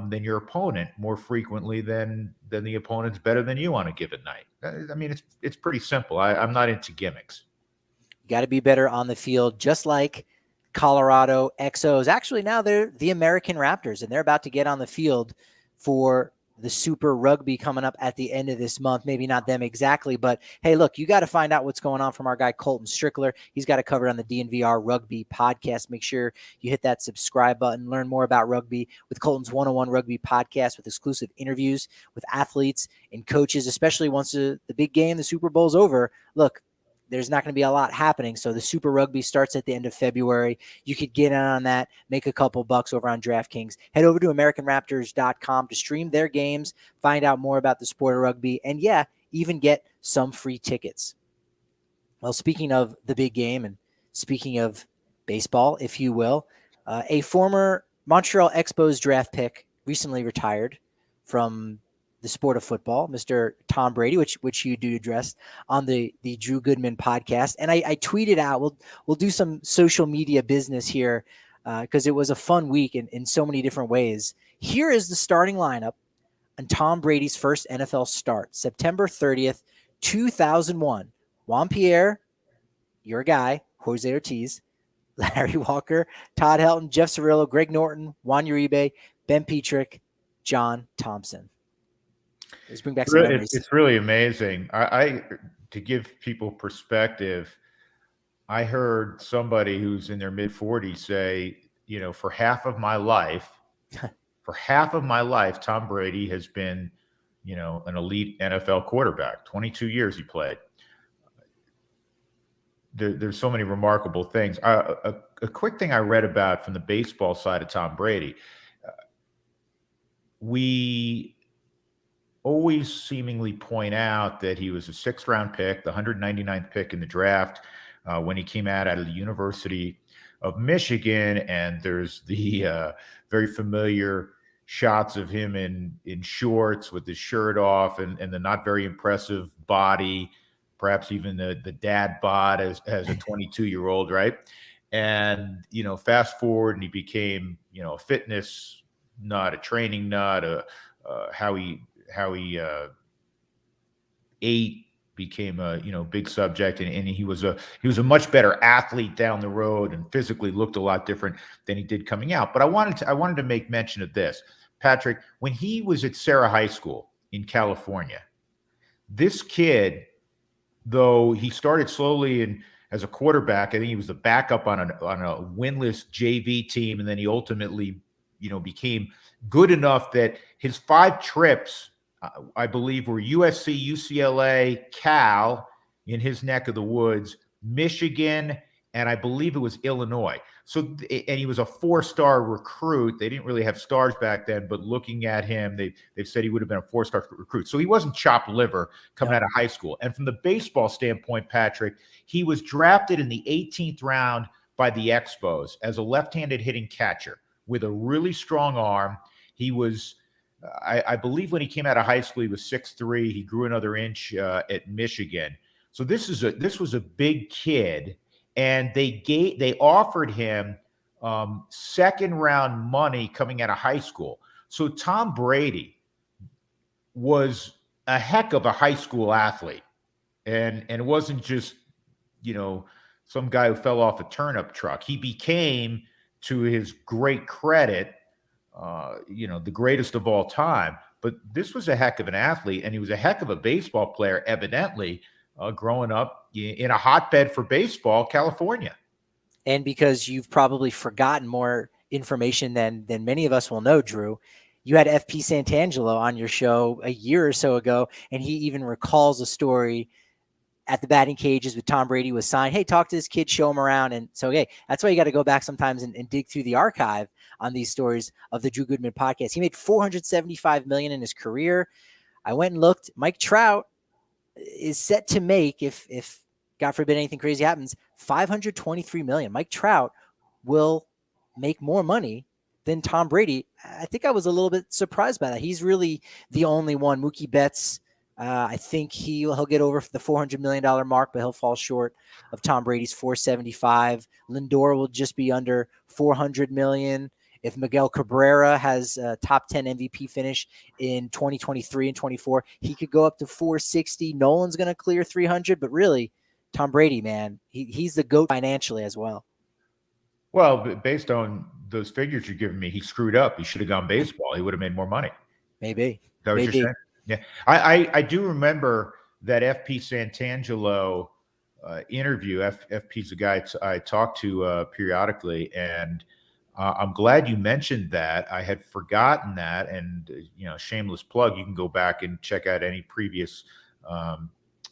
than your opponent more frequently than the opponent's better than you on a given night. I mean, it's pretty simple. I'm not into gimmicks. You got to be better on the field, just like Colorado XOs. Actually, now they're the American Raptors, and they're about to get on the field for the Super Rugby coming up at the end of this month. Maybe not them exactly, but hey, look, you got to find out what's going on from our guy Colton Strickler. He's got it covered on the DNVR Rugby Podcast. Make sure you hit that subscribe button. Learn more about rugby with Colton's 101 Rugby Podcast with exclusive interviews with athletes and coaches, especially once the big game, the Super Bowl's over. Look, there's not going to be a lot happening. So the Super Rugby starts at the end of February. You could get in on that, make a couple bucks over on DraftKings. Head over to AmericanRaptors.com to stream their games, find out more about the sport of rugby, and yeah, even get some free tickets. Well, speaking of the big game and speaking of baseball, if you will, a former Montreal Expos draft pick recently retired from the sport of football, Mr. Tom Brady, which you do address on the Drew Goodman podcast. And I tweeted out, we'll do some social media business here because it was a fun week in so many different ways. Here is the starting lineup on Tom Brady's first NFL start, September 30th, 2001. Juan Pierre, your guy, Jose Ortiz, Larry Walker, Todd Helton, Jeff Cirillo, Greg Norton, Juan Uribe, Ben Petrick, John Thompson. Let's bring back some memories. It's really amazing. I to give people perspective, I heard somebody who's in their mid-40s say, for half of my life, Tom Brady has been, an elite NFL quarterback. 22 years he played. There's so many remarkable things. A quick thing I read about from the baseball side of Tom Brady. We always seemingly point out that he was a sixth-round pick, the 199th pick in the draft when he came out of the University of Michigan. And there's the very familiar shots of him in shorts with his shirt off and the not very impressive body, perhaps even the dad bod as a 22-year-old, right? And, fast forward and he became, a fitness nut, a training nut, how he ate became a big subject, and he was a much better athlete down the road and physically looked a lot different than he did coming out. But I wanted to make mention of this, Patrick. When he was at Sarah High School in California, this kid, though he started slowly as a quarterback, I think he was the backup on a winless JV team, and then he ultimately became good enough that his 5 trips, I believe, were USC, UCLA, Cal in his neck of the woods, Michigan, and I believe it was Illinois. So, and he was a 4-star recruit. They didn't really have stars back then, but looking at him, they've said he would have been a 4-star recruit. So he wasn't chopped liver coming out of high school. And from the baseball standpoint, Patrick, he was drafted in the 18th round by the Expos as a left-handed hitting catcher with a really strong arm. He was, I believe when he came out of high school, he was 6'3". He grew another inch at Michigan. So this was a big kid, and they offered him second-round money coming out of high school. So Tom Brady was a heck of a high school athlete, and it wasn't just some guy who fell off a turnip truck. He became, to his great credit, the greatest of all time. But this was a heck of an athlete, and he was a heck of a baseball player, evidently, growing up in a hotbed for baseball, California. And because you've probably forgotten more information than many of us will know, Drew, you had FP Santangelo on your show a year or so ago, and he even recalls a story at the batting cages with Tom Brady was signed. Hey, talk to this kid, show him around. And so, hey, that's why you got to go back sometimes and dig through the archive on these stories of the Drew Goodman podcast. He made $475 million in his career. I went and looked. Mike Trout is set to make, if God forbid anything crazy happens, $523 million. Mike Trout will make more money than Tom Brady. I think I was a little bit surprised by that. He's really the only one. Mookie Betts, I think he'll get over the $400 million mark, but he'll fall short of Tom Brady's $475. Lindor will just be under $400 million. If Miguel Cabrera has a top 10 MVP finish in 2023 and 24, he could go up to $460. Nolan's going to clear $300, but really, Tom Brady, man, he's the GOAT financially as well. Well, based on those figures you're giving me, he screwed up. He should have gone baseball. He would have made more money. Maybe. that what They you're do. saying? Yeah, I do remember that FP Santangelo interview. FP's a guy I talk to periodically, and I'm glad you mentioned that. I had forgotten that, and shameless plug. You can go back and check out any previous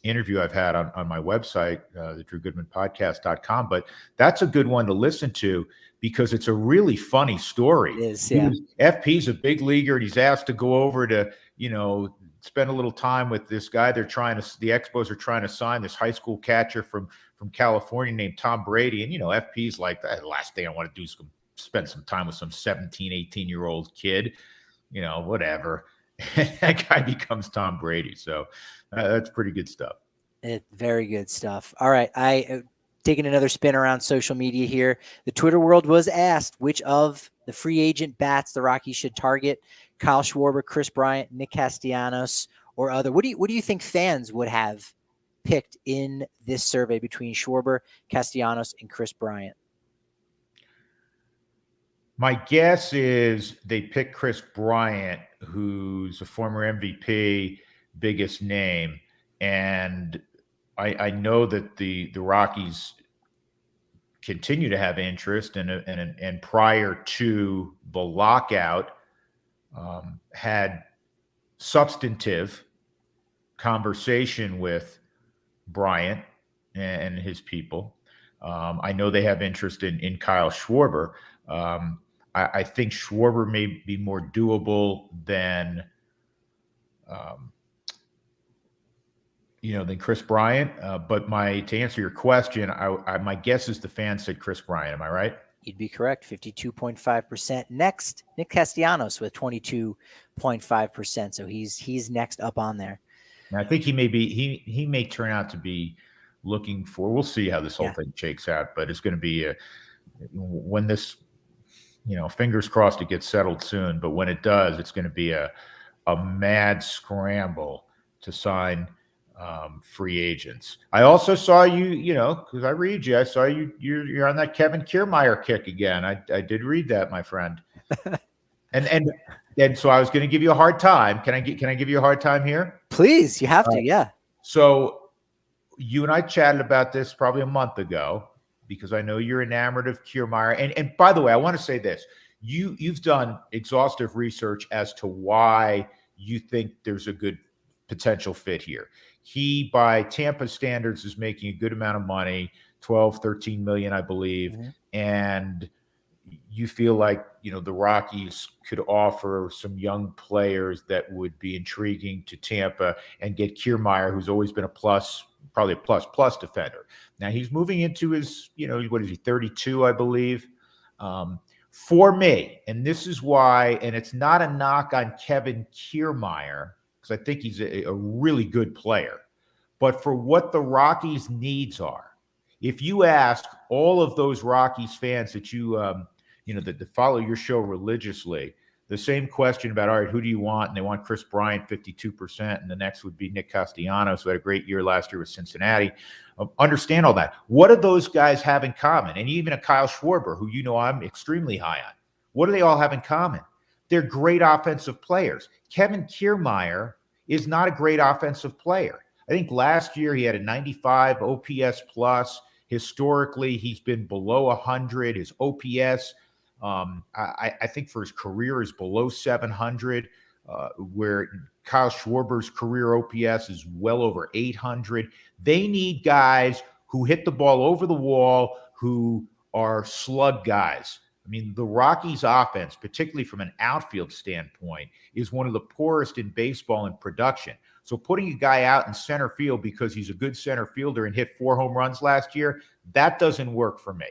interview I've had on my website, the DrewGoodmanPodcast.com. But that's a good one to listen to because it's a really funny story. It is, yeah. FP's a big leaguer, and he's asked to go over to spend a little time with this guy. The Expos are trying to sign this high school catcher from California named Tom Brady. And, FP's like, the last thing I want to do is spend some time with some 17, 18-year-old kid, whatever. That guy becomes Tom Brady. So that's pretty good stuff. Very good stuff. All right. Taking another spin around social media here. The Twitter world was asked which of the free agent bats the Rockies should target: Kyle Schwarber, Chris Bryant, Nick Castellanos, or other. What do you think fans would have picked in this survey between Schwarber, Castellanos, and Chris Bryant? My guess is they pick Chris Bryant, who's a former MVP, biggest name, and I know that the Rockies continue to have interest, and prior to the lockout, had substantive conversation with Bryant and his people. I know they have interest in Kyle Schwarber. I think Schwarber may be more doable than Chris Bryant. But to answer your question, my guess is the fans said Chris Bryant. Am I right? You'd be correct. 52.5%. Next, Nick Castellanos with 22.5%. So he's next up on there. And I think he may turn out to be looking for. We'll see how this whole thing shakes out. But it's going to be when this, fingers crossed it gets settled soon. But when it does, it's going to be a mad scramble to sign free agents. I also saw you, because I read you. I saw you're on that Kevin Kiermaier kick again. I did read that, my friend. and so I was going to give you a hard time. Can I give you a hard time here? Please, you have to. Yeah. So you and I chatted about this probably a month ago because I know you're enamored of Kiermaier. And by the way, I want to say this: you've done exhaustive research as to why you think there's a good potential fit here. He, by Tampa standards, is making a good amount of money, 12, 13 million, I believe. Mm-hmm. And you feel like, the Rockies could offer some young players that would be intriguing to Tampa and get Kiermaier, who's always been probably a plus defender. Now he's moving into his, what is he, 32, I believe. For me, and this is why, and it's not a knock on Kevin Kiermaier, because I think he's a really good player. But for what the Rockies' needs are, if you ask all of those Rockies fans that that follow your show religiously, the same question about, all right, who do you want? And they want Chris Bryant, 52%, and the next would be Nick Castellanos, who had a great year last year with Cincinnati. Understand all that. What do those guys have in common? And even a Kyle Schwarber, who I'm extremely high on. What do they all have in common? They're great offensive players. Kevin Kiermaier is not a great offensive player. I think last year he had a 95 OPS plus. Historically, he's been below 100. His OPS, I think for his career, is below 700, where Kyle Schwarber's career OPS is well over 800. They need guys who hit the ball over the wall, who are slug guys. I mean, the Rockies' offense, particularly from an outfield standpoint, is one of the poorest in baseball in production. So putting a guy out in center field because he's a good center fielder and hit 4 home runs last year, that doesn't work for me.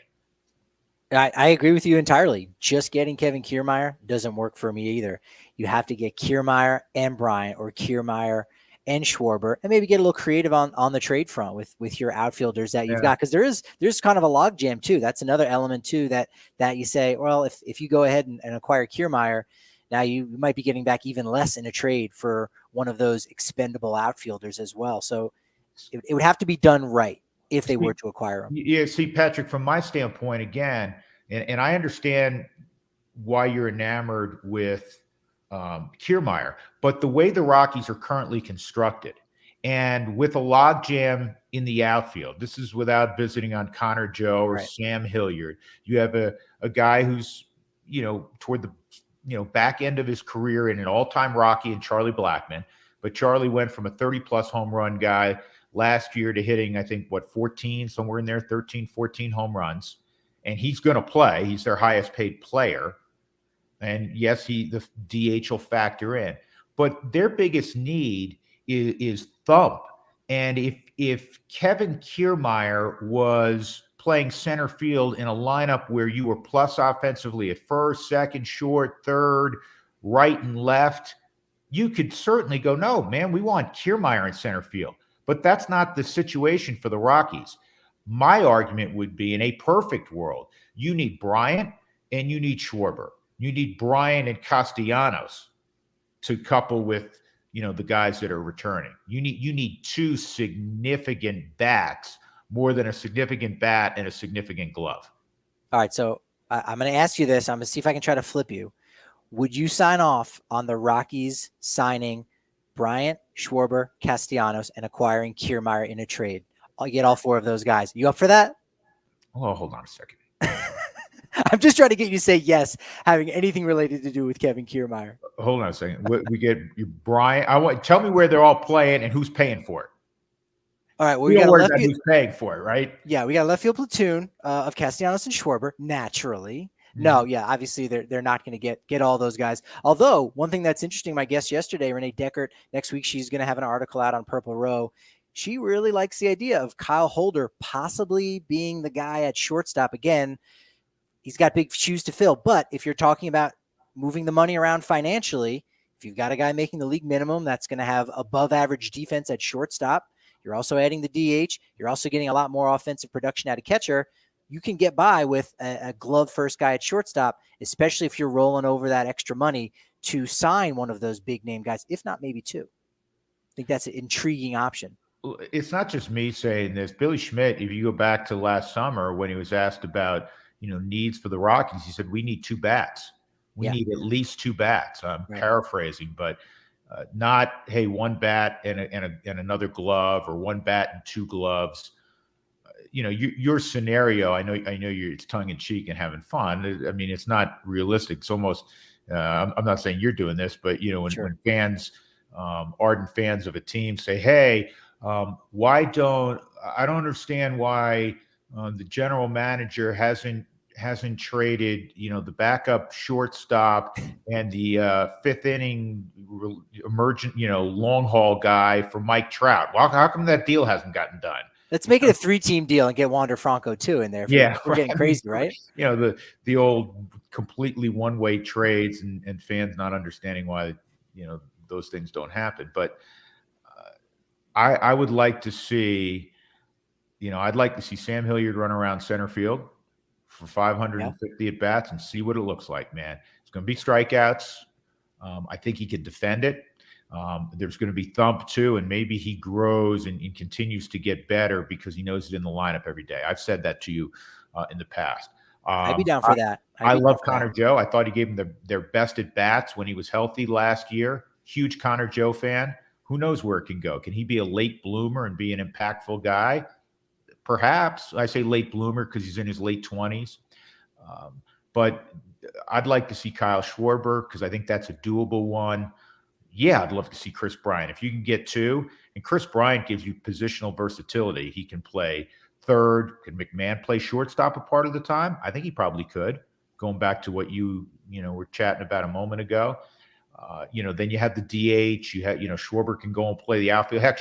I agree with you entirely. Just getting Kevin Kiermaier doesn't work for me either. You have to get Kiermaier and Bryant, or Kiermaier and Schwarber, and maybe get a little creative on the trade front with your outfielders that you've got, because there's kind of a logjam too. That's another element too that you say, well, if you go ahead and acquire Kiermaier, now you might be getting back even less in a trade for one of those expendable outfielders as well. So it would have to be done right if they were to acquire him. Yeah, see, Patrick, from my standpoint, again, and I understand why you're enamored with Kiermaier. But the way the Rockies are currently constructed, and with a logjam in the outfield, this is without visiting on Connor Joe or Right. Sam Hilliard. You have a guy who's, toward the, back end of his career in an all-time Rocky and Charlie Blackmon. But Charlie went from a 30-plus home run guy last year to hitting, I think, 14, somewhere in there, 13, 14 home runs. And he's going to play. He's their highest paid player. And yes, the DH will factor in. But their biggest need is thump. And if Kevin Kiermaier was playing center field in a lineup where you were plus offensively at first, second, short, third, right and left, you could certainly go, no, man, we want Kiermaier in center field. But that's not the situation for the Rockies. My argument would be, in a perfect world, you need Bryant and you need Schwarber. You need Bryant and Castellanos to couple with, the guys that are returning. You need two significant bats, more than a significant bat and a significant glove. All right, so I'm going to ask you this. I'm going to see if I can try to flip you. Would you sign off on the Rockies signing Bryant, Schwarber, Castellanos, and acquiring Kiermaier in a trade? I'll get all four of those guys. You up for that? Oh, hold on a second. I'm just trying to get you to say yes, having anything related to do with Kevin Kiermaier. Hold on a second. We get Bryant. Tell me where they're all playing and who's paying for it. All right. Well, we got left field, who's paying for it, right? Yeah, we got a left field platoon of Castellanos and Schwarber. Naturally, no, yeah, obviously they're not going to get all those guys. Although one thing that's interesting, my guest yesterday, Renee Deckert, next week she's going to have an article out on Purple Row. She really likes the idea of Kyle Holder possibly being the guy at shortstop again. He's got big shoes to fill, but if you're talking about moving the money around financially, if you've got a guy making the league minimum that's going to have above average defense at shortstop, you're also adding the DH, you're also getting a lot more offensive production out of catcher, you can get by with a glove first guy at shortstop, especially if you're rolling over that extra money to sign one of those big name guys, if not maybe two. I think that's an intriguing option. It's not just me saying this. Billy Schmidt, if you go back to last summer when he was asked about needs for the Rockies, he said, we need two bats. We need at least two bats. I'm paraphrasing, but not, hey, one bat and another glove, or one bat and two gloves. Your scenario, I know it's tongue in cheek and having fun. I mean, it's not realistic. It's almost, I'm not saying you're doing this, but when fans, ardent fans of a team say, hey, I don't understand why the general manager hasn't traded, the backup shortstop and the fifth inning emergent, long haul guy for Mike Trout. Well, how come that deal hasn't gotten done? Let's make it a 3-team deal and get Wander Franco too in there. We're getting crazy, right? The old completely one-way trades and fans not understanding why, those things don't happen. But I would like to see, I'd like to see Sam Hilliard run around center field for 550 at bats and see what it looks like, man. It's going to be strikeouts. I think he could defend it. There's going to be thump too, and maybe he grows and continues to get better because he knows it in the lineup every day. I've said that to you in the past. I'd be down for that. I love Connor Joe. I thought he gave them their best at bats when he was healthy last year. Huge Connor Joe fan. Who knows where it can go? Can he be a late bloomer and be an impactful guy? Perhaps. I say late bloomer because he's in his late 20s. But I'd like to see Kyle Schwarber because I think that's a doable one. Yeah, I'd love to see Chris Bryant. If you can get two, and Chris Bryant gives you positional versatility. He can play third. Can McMahon play shortstop a part of the time? I think he probably could. Going back to what you were chatting about a moment ago. Then you have the DH. You have, Schwarber can go and play the outfield. Heck,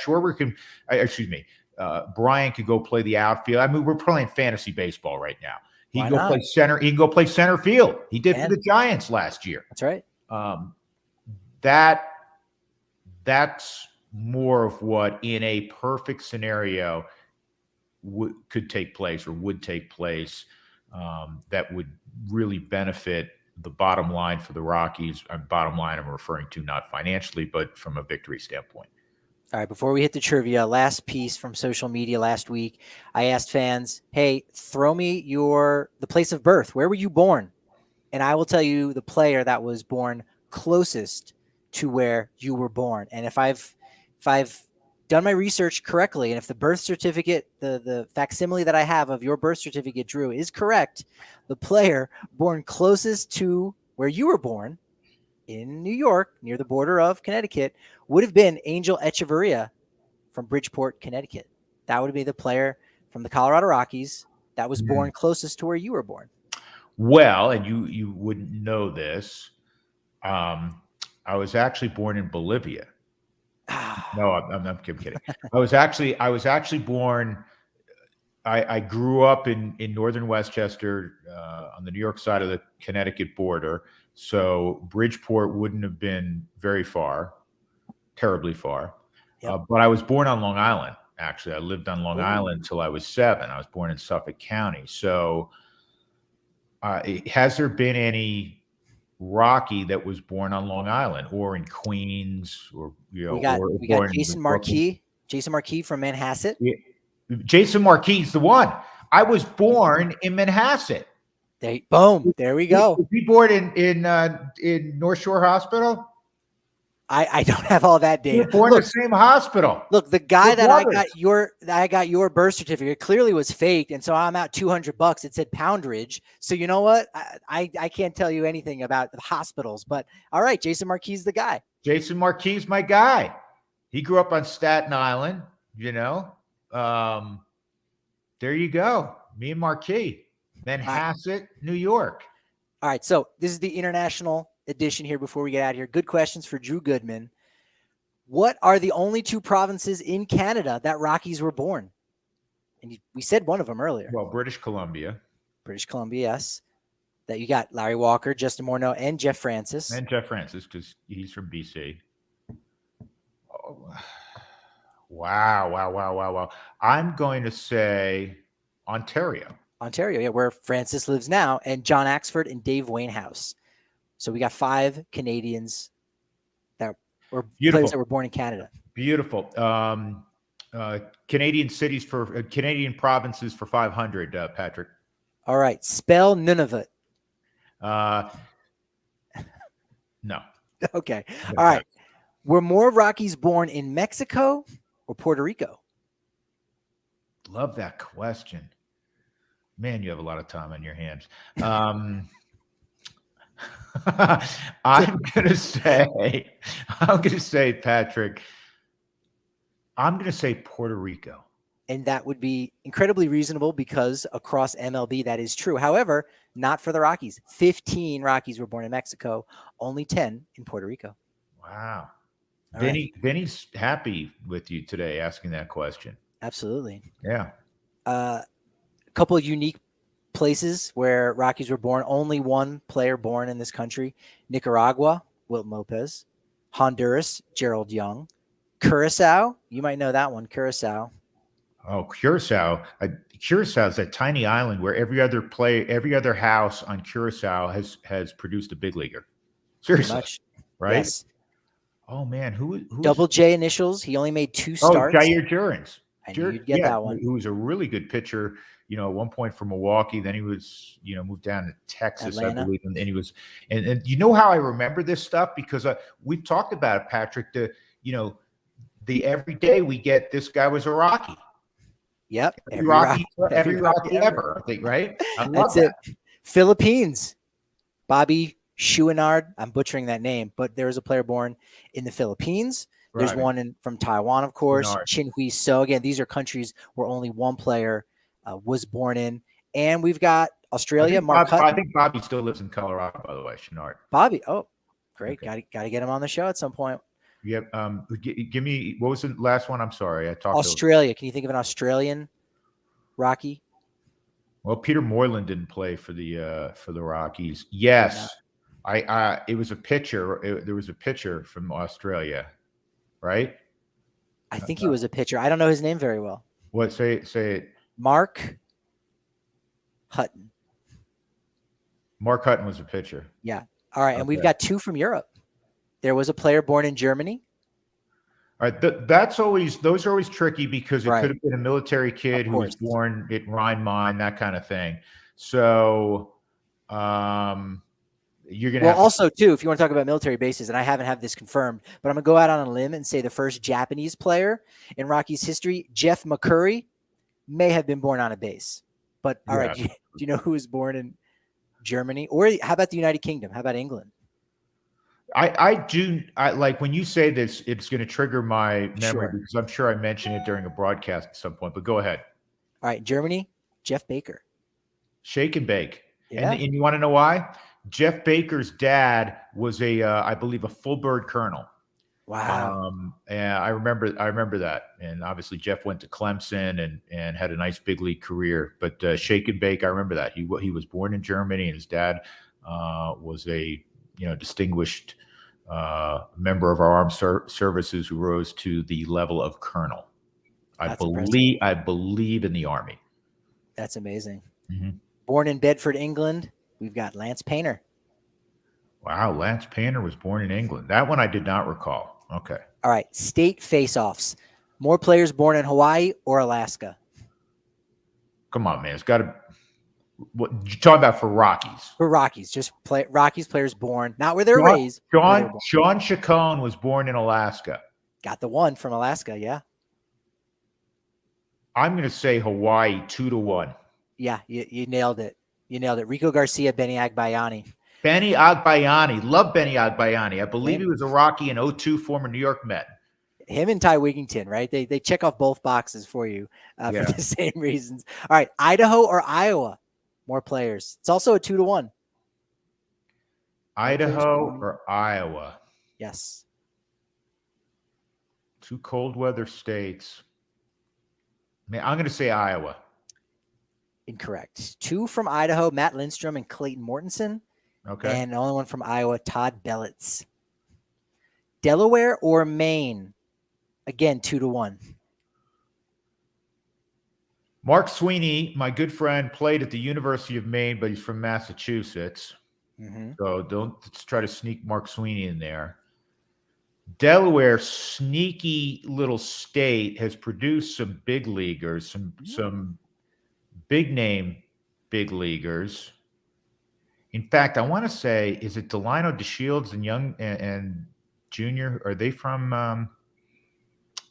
Bryant could go play the outfield. I mean, we're playing fantasy baseball right now. He can go play center. He can go play center field. He did for the Giants last year. That's right. That's more of what in a perfect scenario could take place or would take place that would really benefit the bottom line for the Rockies. Bottom line I'm referring to not financially, but from a victory standpoint. All right, before we hit the trivia, last piece from social media last week, I asked fans, hey, throw me the place of birth. Where were you born? And I will tell you the player that was born closest to where you were born. And if I've done my research correctly, and if the birth certificate, the facsimile that I have of your birth certificate, Drew, is correct, the player born closest to where you were born in New York, near the border of Connecticut, would have been Angel Echeverria from Bridgeport, Connecticut. That would be the player from the Colorado Rockies that was born closest to where you were born. Well, and you wouldn't know this. I was actually born in Bolivia. No, I'm kidding. I was actually born. I grew up in northern Westchester on the New York side of the Connecticut border. So Bridgeport wouldn't have been very far, terribly far. Yep. But I was born on Long Island. Actually, I lived on Long Island until I was 7. I was born in Suffolk County. So has there been any Rocky that was born on Long Island or in Queens, or we got Jason Marquis from Manhasset. Yeah. Jason Marquis, the one. I was born in Manhasset. Boom, there we go. Was he born in North Shore Hospital? I don't have all that data. Born in the same hospital. Look, the guy that I got your birth certificate clearly was faked, and so I'm out $200. It said Poundridge. So you know what? I can't tell you anything about the hospitals, but all right, Jason Marquis is the guy. Jason Marquis is my guy. He grew up on Staten Island. There you go. Me and Marquis, Manhasset, New York. All right, so this is the international edition here before we get out of here. Good questions for Drew Goodman. What are the only 2 provinces in Canada that Rockies were born? And we said one of them earlier. Well, British Columbia. British Columbia, yes. That you got Larry Walker, Justin Morneau, and Jeff Francis. And Jeff Francis, because he's from BC. Oh, wow. I'm going to say Ontario. Ontario, yeah, where Francis lives now, and John Axford and Dave Wainhouse. So we got 5 Canadians that were players that were born in Canada. Beautiful. Canadian cities for Canadian provinces for 500, Patrick. All right. Spell Nunavut. No. Okay. All right. Were more Rockies born in Mexico or Puerto Rico? Love that question. Man, you have a lot of time on your hands. I'm gonna say, Patrick, I'm gonna say Puerto Rico. And that would be incredibly reasonable because across MLB that is true. However, not for the Rockies. 15 Rockies were born in Mexico, only 10 in Puerto Rico. Wow. Vinny's happy with you today asking that question. Absolutely. Yeah. A couple of unique places where Rockies were born. Only one player born in this country. Nicaragua, Wilton Lopez. Honduras, Gerald Young. Curacao, you might know that one, Curacao. Oh, Curacao. Curacao is a tiny island where every other house on Curacao has produced a big leaguer. Seriously. Right? Yes. Oh, man. Who Double J initials. He only made 2 starts. Oh, Jair Jurrins. I knew you'd get that one. Who was a really good pitcher, at one point from Milwaukee. Then he was, moved down to Texas, Atlanta. I believe. And he was, and you know how I remember this stuff? Because we've talked about it, Patrick, the every day we get this guy was a Rocky. Yep. Every Rocky ever, I think, right? That's it. Philippines. Bobby Chouinard. I'm butchering that name, but there was a player born in the Philippines. There's one from Taiwan, of course. Chin Hui So. Again, these are countries where only one player was born in. And we've got Australia. I think Bobby still lives in Colorado, by the way, Chouinard. Bobby. Oh, great. Okay. Got to get him on the show at some point. Yep. Give me, what was the last one? I'm sorry. I talked Australia. Can you think of an Australian Rocky? Well, Peter Moylan didn't play for the Rockies. Yes. It was a pitcher. There was a pitcher from Australia, right? I think he was a pitcher. I don't know his name very well. What? Say it. Mark Hutton. Mark Hutton was a pitcher. Yeah. All right. And we've got 2 from Europe. There was a player born in Germany. All right. Those are always tricky because it could have been a military kid who was born at Rhine-Main, that kind of thing. So You're gonna Well, have to. also too, if you want to talk about military bases, and I haven't had this confirmed, but I'm gonna go out on a limb and say the first Japanese player in Rockies history, Jeff McCurry, may have been born on a base. But all right, Yeah. do you know who was born in Germany? Or how about the United Kingdom? How about England? I like when you say this, it's going to trigger my memory Sure. because I'm sure I mentioned it during a broadcast at some point. But go ahead. All right, Germany, Jeff Baker. Shake and bake. Yeah. And you want to know why? Jeff Baker's dad was I believe, a full bird colonel. Wow. And I remember that. And obviously Jeff went to Clemson and had a nice big league career. But Shake and Bake, I remember that. He was born in Germany, and his dad was a distinguished member of our armed services who rose to the level of colonel. That's I believe in the Army. That's amazing. Mm-hmm. Born in Bedford, England, we've got Lance Painter. Wow, Lance Painter was born in England. That one I did not recall. Okay. All right, state face-offs. More players born in Hawaii or Alaska? Come on, man. It's got to. What you talking about for Rockies? For Rockies, just Rockies players born, not where they're raised. Sean Chacon was born in Alaska. Got the one from Alaska, yeah. I'm going to say Hawaii 2-1. Yeah, you nailed it. You nailed it. Rico Garcia, Benny Agbayani. Benny Agbayani. Love Benny Agbayani. I believe he was a Rocky in 2002, former New York Met. Him and Ty Wigington, right? They check off both boxes for you for the same reasons. All right, Idaho or Iowa? More players. It's also a 2-1. Idaho or Iowa? Yes. Two cold weather states. Man, I'm going to say Iowa. Incorrect. 2 from Idaho, Matt Lindstrom and Clayton Mortensen. Okay. And the only one from Iowa, Todd Bellitz. Delaware or Maine? Again, 2-1. Mark Sweeney, my good friend, played at the University of Maine, but he's from Massachusetts. Mm-hmm. So let's try to sneak Mark Sweeney in there. Delaware, sneaky little state, has produced some big leaguers, some big name big leaguers. In fact, I want to say, is it Delino DeShields and Young and Junior? Are they from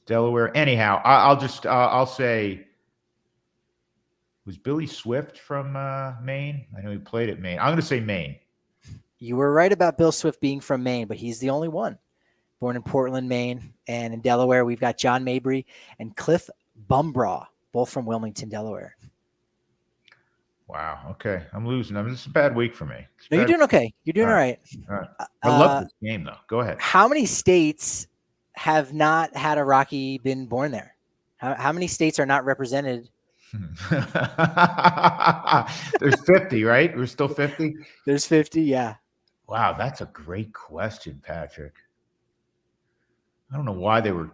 Delaware? Anyhow, I'll say, was Billy Swift from Maine? I know he played at Maine. I'm going to say Maine. You were right about Bill Swift being from Maine, but he's the only one. Born in Portland, Maine, and in Delaware, we've got John Mabry and Cliff Bumbraw, both from Wilmington, Delaware. Wow. Okay. I'm losing. This is a bad week for me. No, you're doing okay. You're doing all right. All right. I love this game, though. Go ahead. How many states have not had a Rocky been born there? How many states are not represented? There's 50, right? We're still 50? There's 50, yeah. Wow, that's a great question, Patrick. I don't know why they were.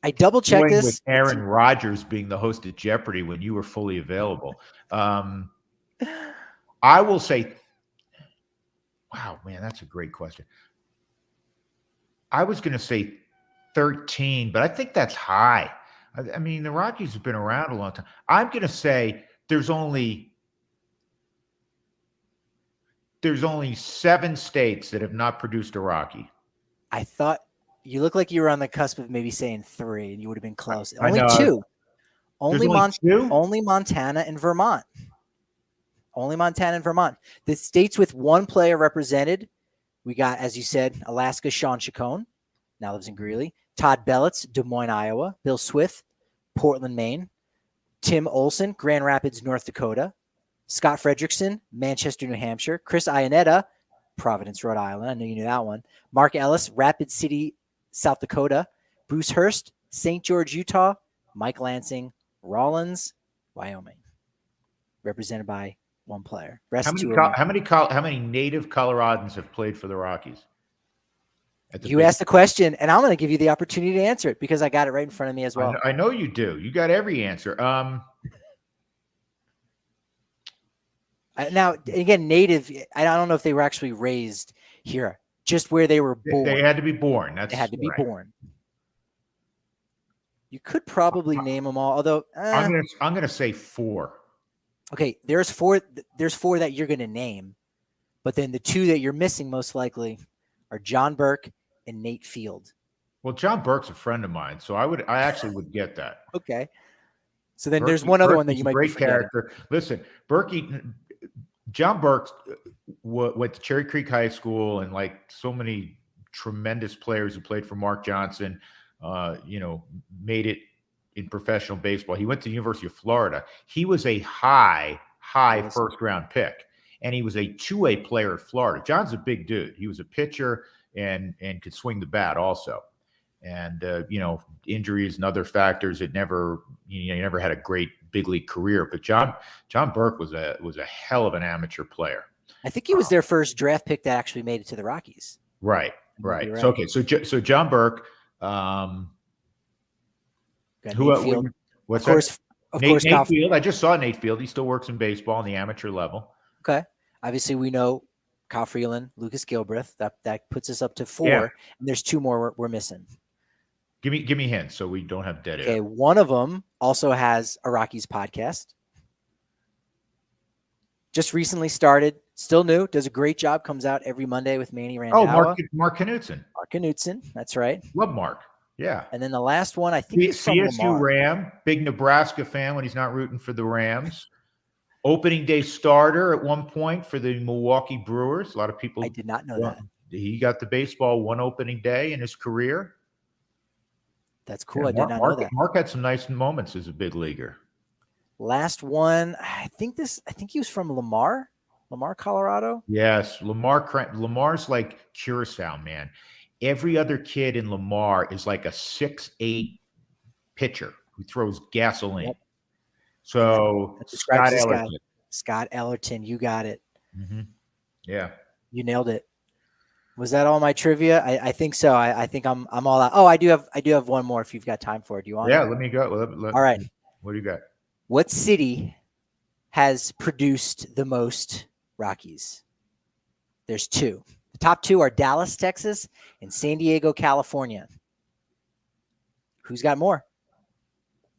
I double-checked this. With Aaron Rodgers being the host of Jeopardy when you were fully available. I will say, wow, man, that's a great question. I was going to say 13, but I think that's high. I mean, the Rockies have been around a long time. I'm going to say there's only 7 states that have not produced a Rocky. I thought you look like you were on the cusp of maybe saying 3, and you would have been close. Only 2. Only 2? Only Montana and Vermont. Only Montana and Vermont. The states with 1 player represented, we got, as you said, Alaska, Sean Chacon, now lives in Greeley. Todd Bellitz, Des Moines, Iowa. Bill Swift, Portland, Maine. Tim Olson, Grand Rapids, North Dakota. Scott Frederickson, Manchester, New Hampshire. Chris Iannetta, Providence, Rhode Island. I know you knew that one. Mark Ellis, Rapid City, South Dakota. Bruce Hurst, St. George, Utah. Mike Lansing, Rawlins, Wyoming. Represented by 1 player. How many native Coloradans have played for the Rockies? You asked the question, and I'm going to give you the opportunity to answer it because I got it right in front of me as well. I know you do. You got every answer. Now, again, native, I don't know if they were actually raised here, just where they were born. They had to be born. They had to be born. You could probably name them all, although I'm going to say 4. Okay, there's 4 that you're going to name. But then the two that you're missing most likely are John Burke and Nate Field. Well, John Burke's a friend of mine, so I actually would get that. Okay. So then there's one other one that you might be great forgetting. Character. Listen, John Burke went to Cherry Creek High School, and like so many tremendous players who played for Mark Johnson, made it in professional baseball. He went to the University of Florida. He was a high first-round pick, and he was a two-way player at Florida. John's a big dude. He was a pitcher and could swing the bat also. And injuries and other factors, he never had a great big league career. But John Burke was a hell of an amateur player. I think he was their first draft pick that actually made it to the Rockies. Right. So so John Burke. Field. What's of course, Nate Field. I just saw Nate Field. He still works in baseball on the amateur level. Okay. Obviously, we know Kyle Freeland, Lucas Gilbreth. That puts us up to 4, Yeah. and there's 2 more we're missing. Give me hints so we don't have dead air. Okay, one of them also has a Rockies podcast. Just recently started, still new, does a great job, comes out every Monday with Manny Randhawa. Oh, Mark Knutson. Mark Knutson, that's right. Love Mark. Yeah. And then the last one, I think he's from CSU Lamar. Ram, big Nebraska fan when he's not rooting for the Rams. Opening day starter at one point for the Milwaukee Brewers. A lot of people. I did not know that. He got the baseball one opening day in his career. That's cool. I did not know that. Mark had some nice moments as a big leaguer. Last one, I think he was from Lamar, Colorado. Yes, Lamar's like Curacao, man. Every other kid in Lamar is like a 6'8" pitcher who throws gasoline. Yep. So Scott Ellerton, you got it. Mm-hmm. Yeah, you nailed it. Was that all my trivia? I think so. I think I'm all out. Oh, I do have one more if you've got time for it. Do you want? Yeah, let me go. All right. What do you got? What city has produced the most Rockies? There's 2. The top 2 are Dallas, Texas, and San Diego, California. Who's got more?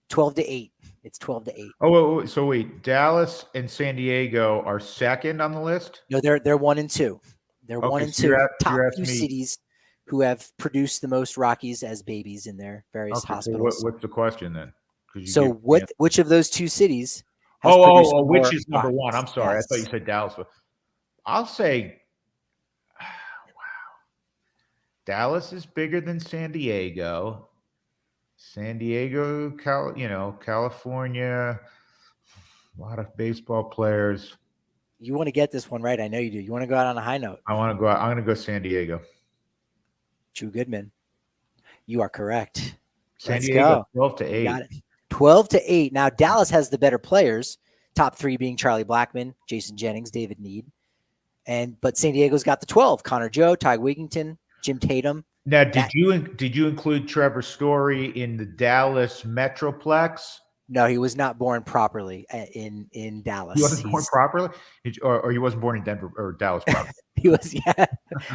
12-8. It's 12-8. Oh, so wait, Dallas and San Diego are second on the list? No, they're 1 and 2. They're 1 and 2. Top 2 cities who have produced the most Rockies as babies in their various hospitals. So what's the question then? So which of those 2 cities? Which is number 1? I'm sorry, yes. I thought you said Dallas. I'll say, wow, Dallas is bigger than San Diego. San Diego, California, a lot of baseball players. You want to get this one right. I know you do. You want to go out on a high note. I want to go out. I'm going to go San Diego. Drew Goodman. You are correct. San Diego, 12-8. Got it. 12-8. Now, Dallas has the better players, top 3 being Charlie Blackmon, Jason Jennings, David Need. But San Diego's got the 12, Connor Joe, Ty Wigington, Jim Tatum. Now, did you include Trevor Story in the Dallas Metroplex? No, he was not born properly in Dallas. He wasn't born properly? Or he wasn't born in Denver or Dallas properly? He was, yeah.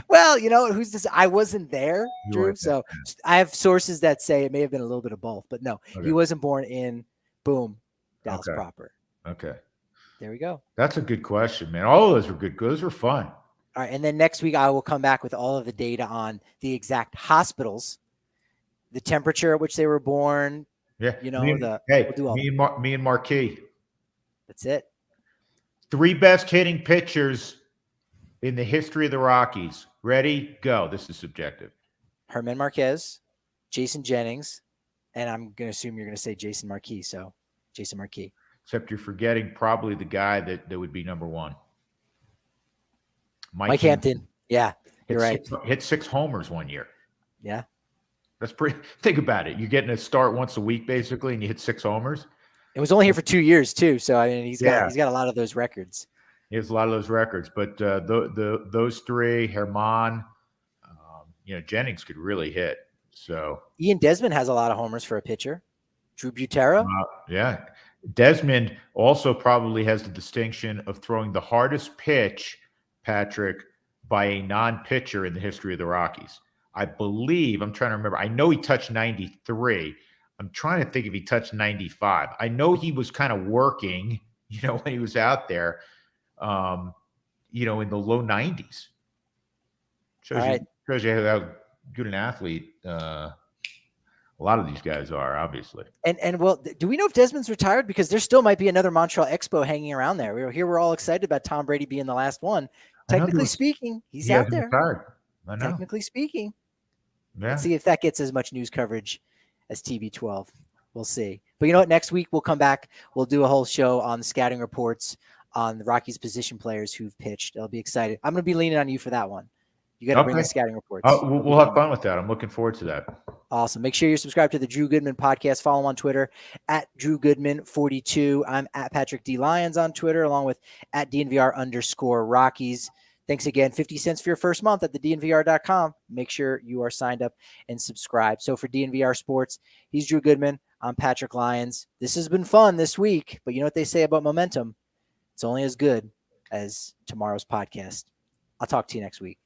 Well, who's this? I wasn't there, Drew. So I have sources that say it may have been a little bit of both. But no, He wasn't born in, Dallas proper. Okay. There we go. That's a good question, man. All of those were good. Those were fun. All right. And then next week, I will come back with all of the data on the exact hospitals, the temperature at which they were born. Yeah. Me and Marquis. That's it. 3 best hitting pitchers in the history of the Rockies. Ready? Go. This is subjective. Herman Marquez, Jason Jennings, and I'm going to assume you're going to say Jason Marquis. So Jason Marquis. Except you're forgetting probably the guy that would be number 1. Mike Hampton. Yeah, you're right. Hit 6 homers one year. Yeah. That's pretty. Think about it. You're getting a start once a week, basically, and you hit 6 homers. It was only here for 2 years, too. So, I mean, he's got a lot of those records. He has a lot of those records. But those 3, Herman, Jennings could really hit. So Ian Desmond has a lot of homers for a pitcher. Drew Butera. Yeah. Desmond also probably has the distinction of throwing the hardest pitch, Patrick, by a non-pitcher in the history of the Rockies. I believe, I'm trying to remember. I know he touched 93. I'm trying to think if he touched 95. I know he was kind of working, when he was out there. in the low 90s. Shows you how good an athlete a lot of these guys are, obviously. And well, do we know if Desmond's retired? Because there still might be another Montreal Expo hanging around there. We're all excited about Tom Brady being the last one. Technically speaking, he's out there. Retired. I know. Technically speaking. Yeah. Let's see if that gets as much news coverage as TB12. We'll see. But you know what? Next week we'll come back. We'll do a whole show on the scouting reports on the Rockies position players who've pitched. I'll be excited. I'm going to be leaning on you for that one. You got to bring the scouting reports. We'll have fun with that. I'm looking forward to that. Awesome. Make sure you're subscribed to the Drew Goodman podcast. Follow him on Twitter at Drew Goodman 42. I'm at Patrick D. Lyons on Twitter, along with at DNVR_Rockies. Thanks again. 50 cents for your first month at the DNVR.com. Make sure you are signed up and subscribed. So for DNVR Sports, he's Drew Goodman. I'm Patrick Lyons. This has been fun this week, but you know what they say about momentum? It's only as good as tomorrow's podcast. I'll talk to you next week.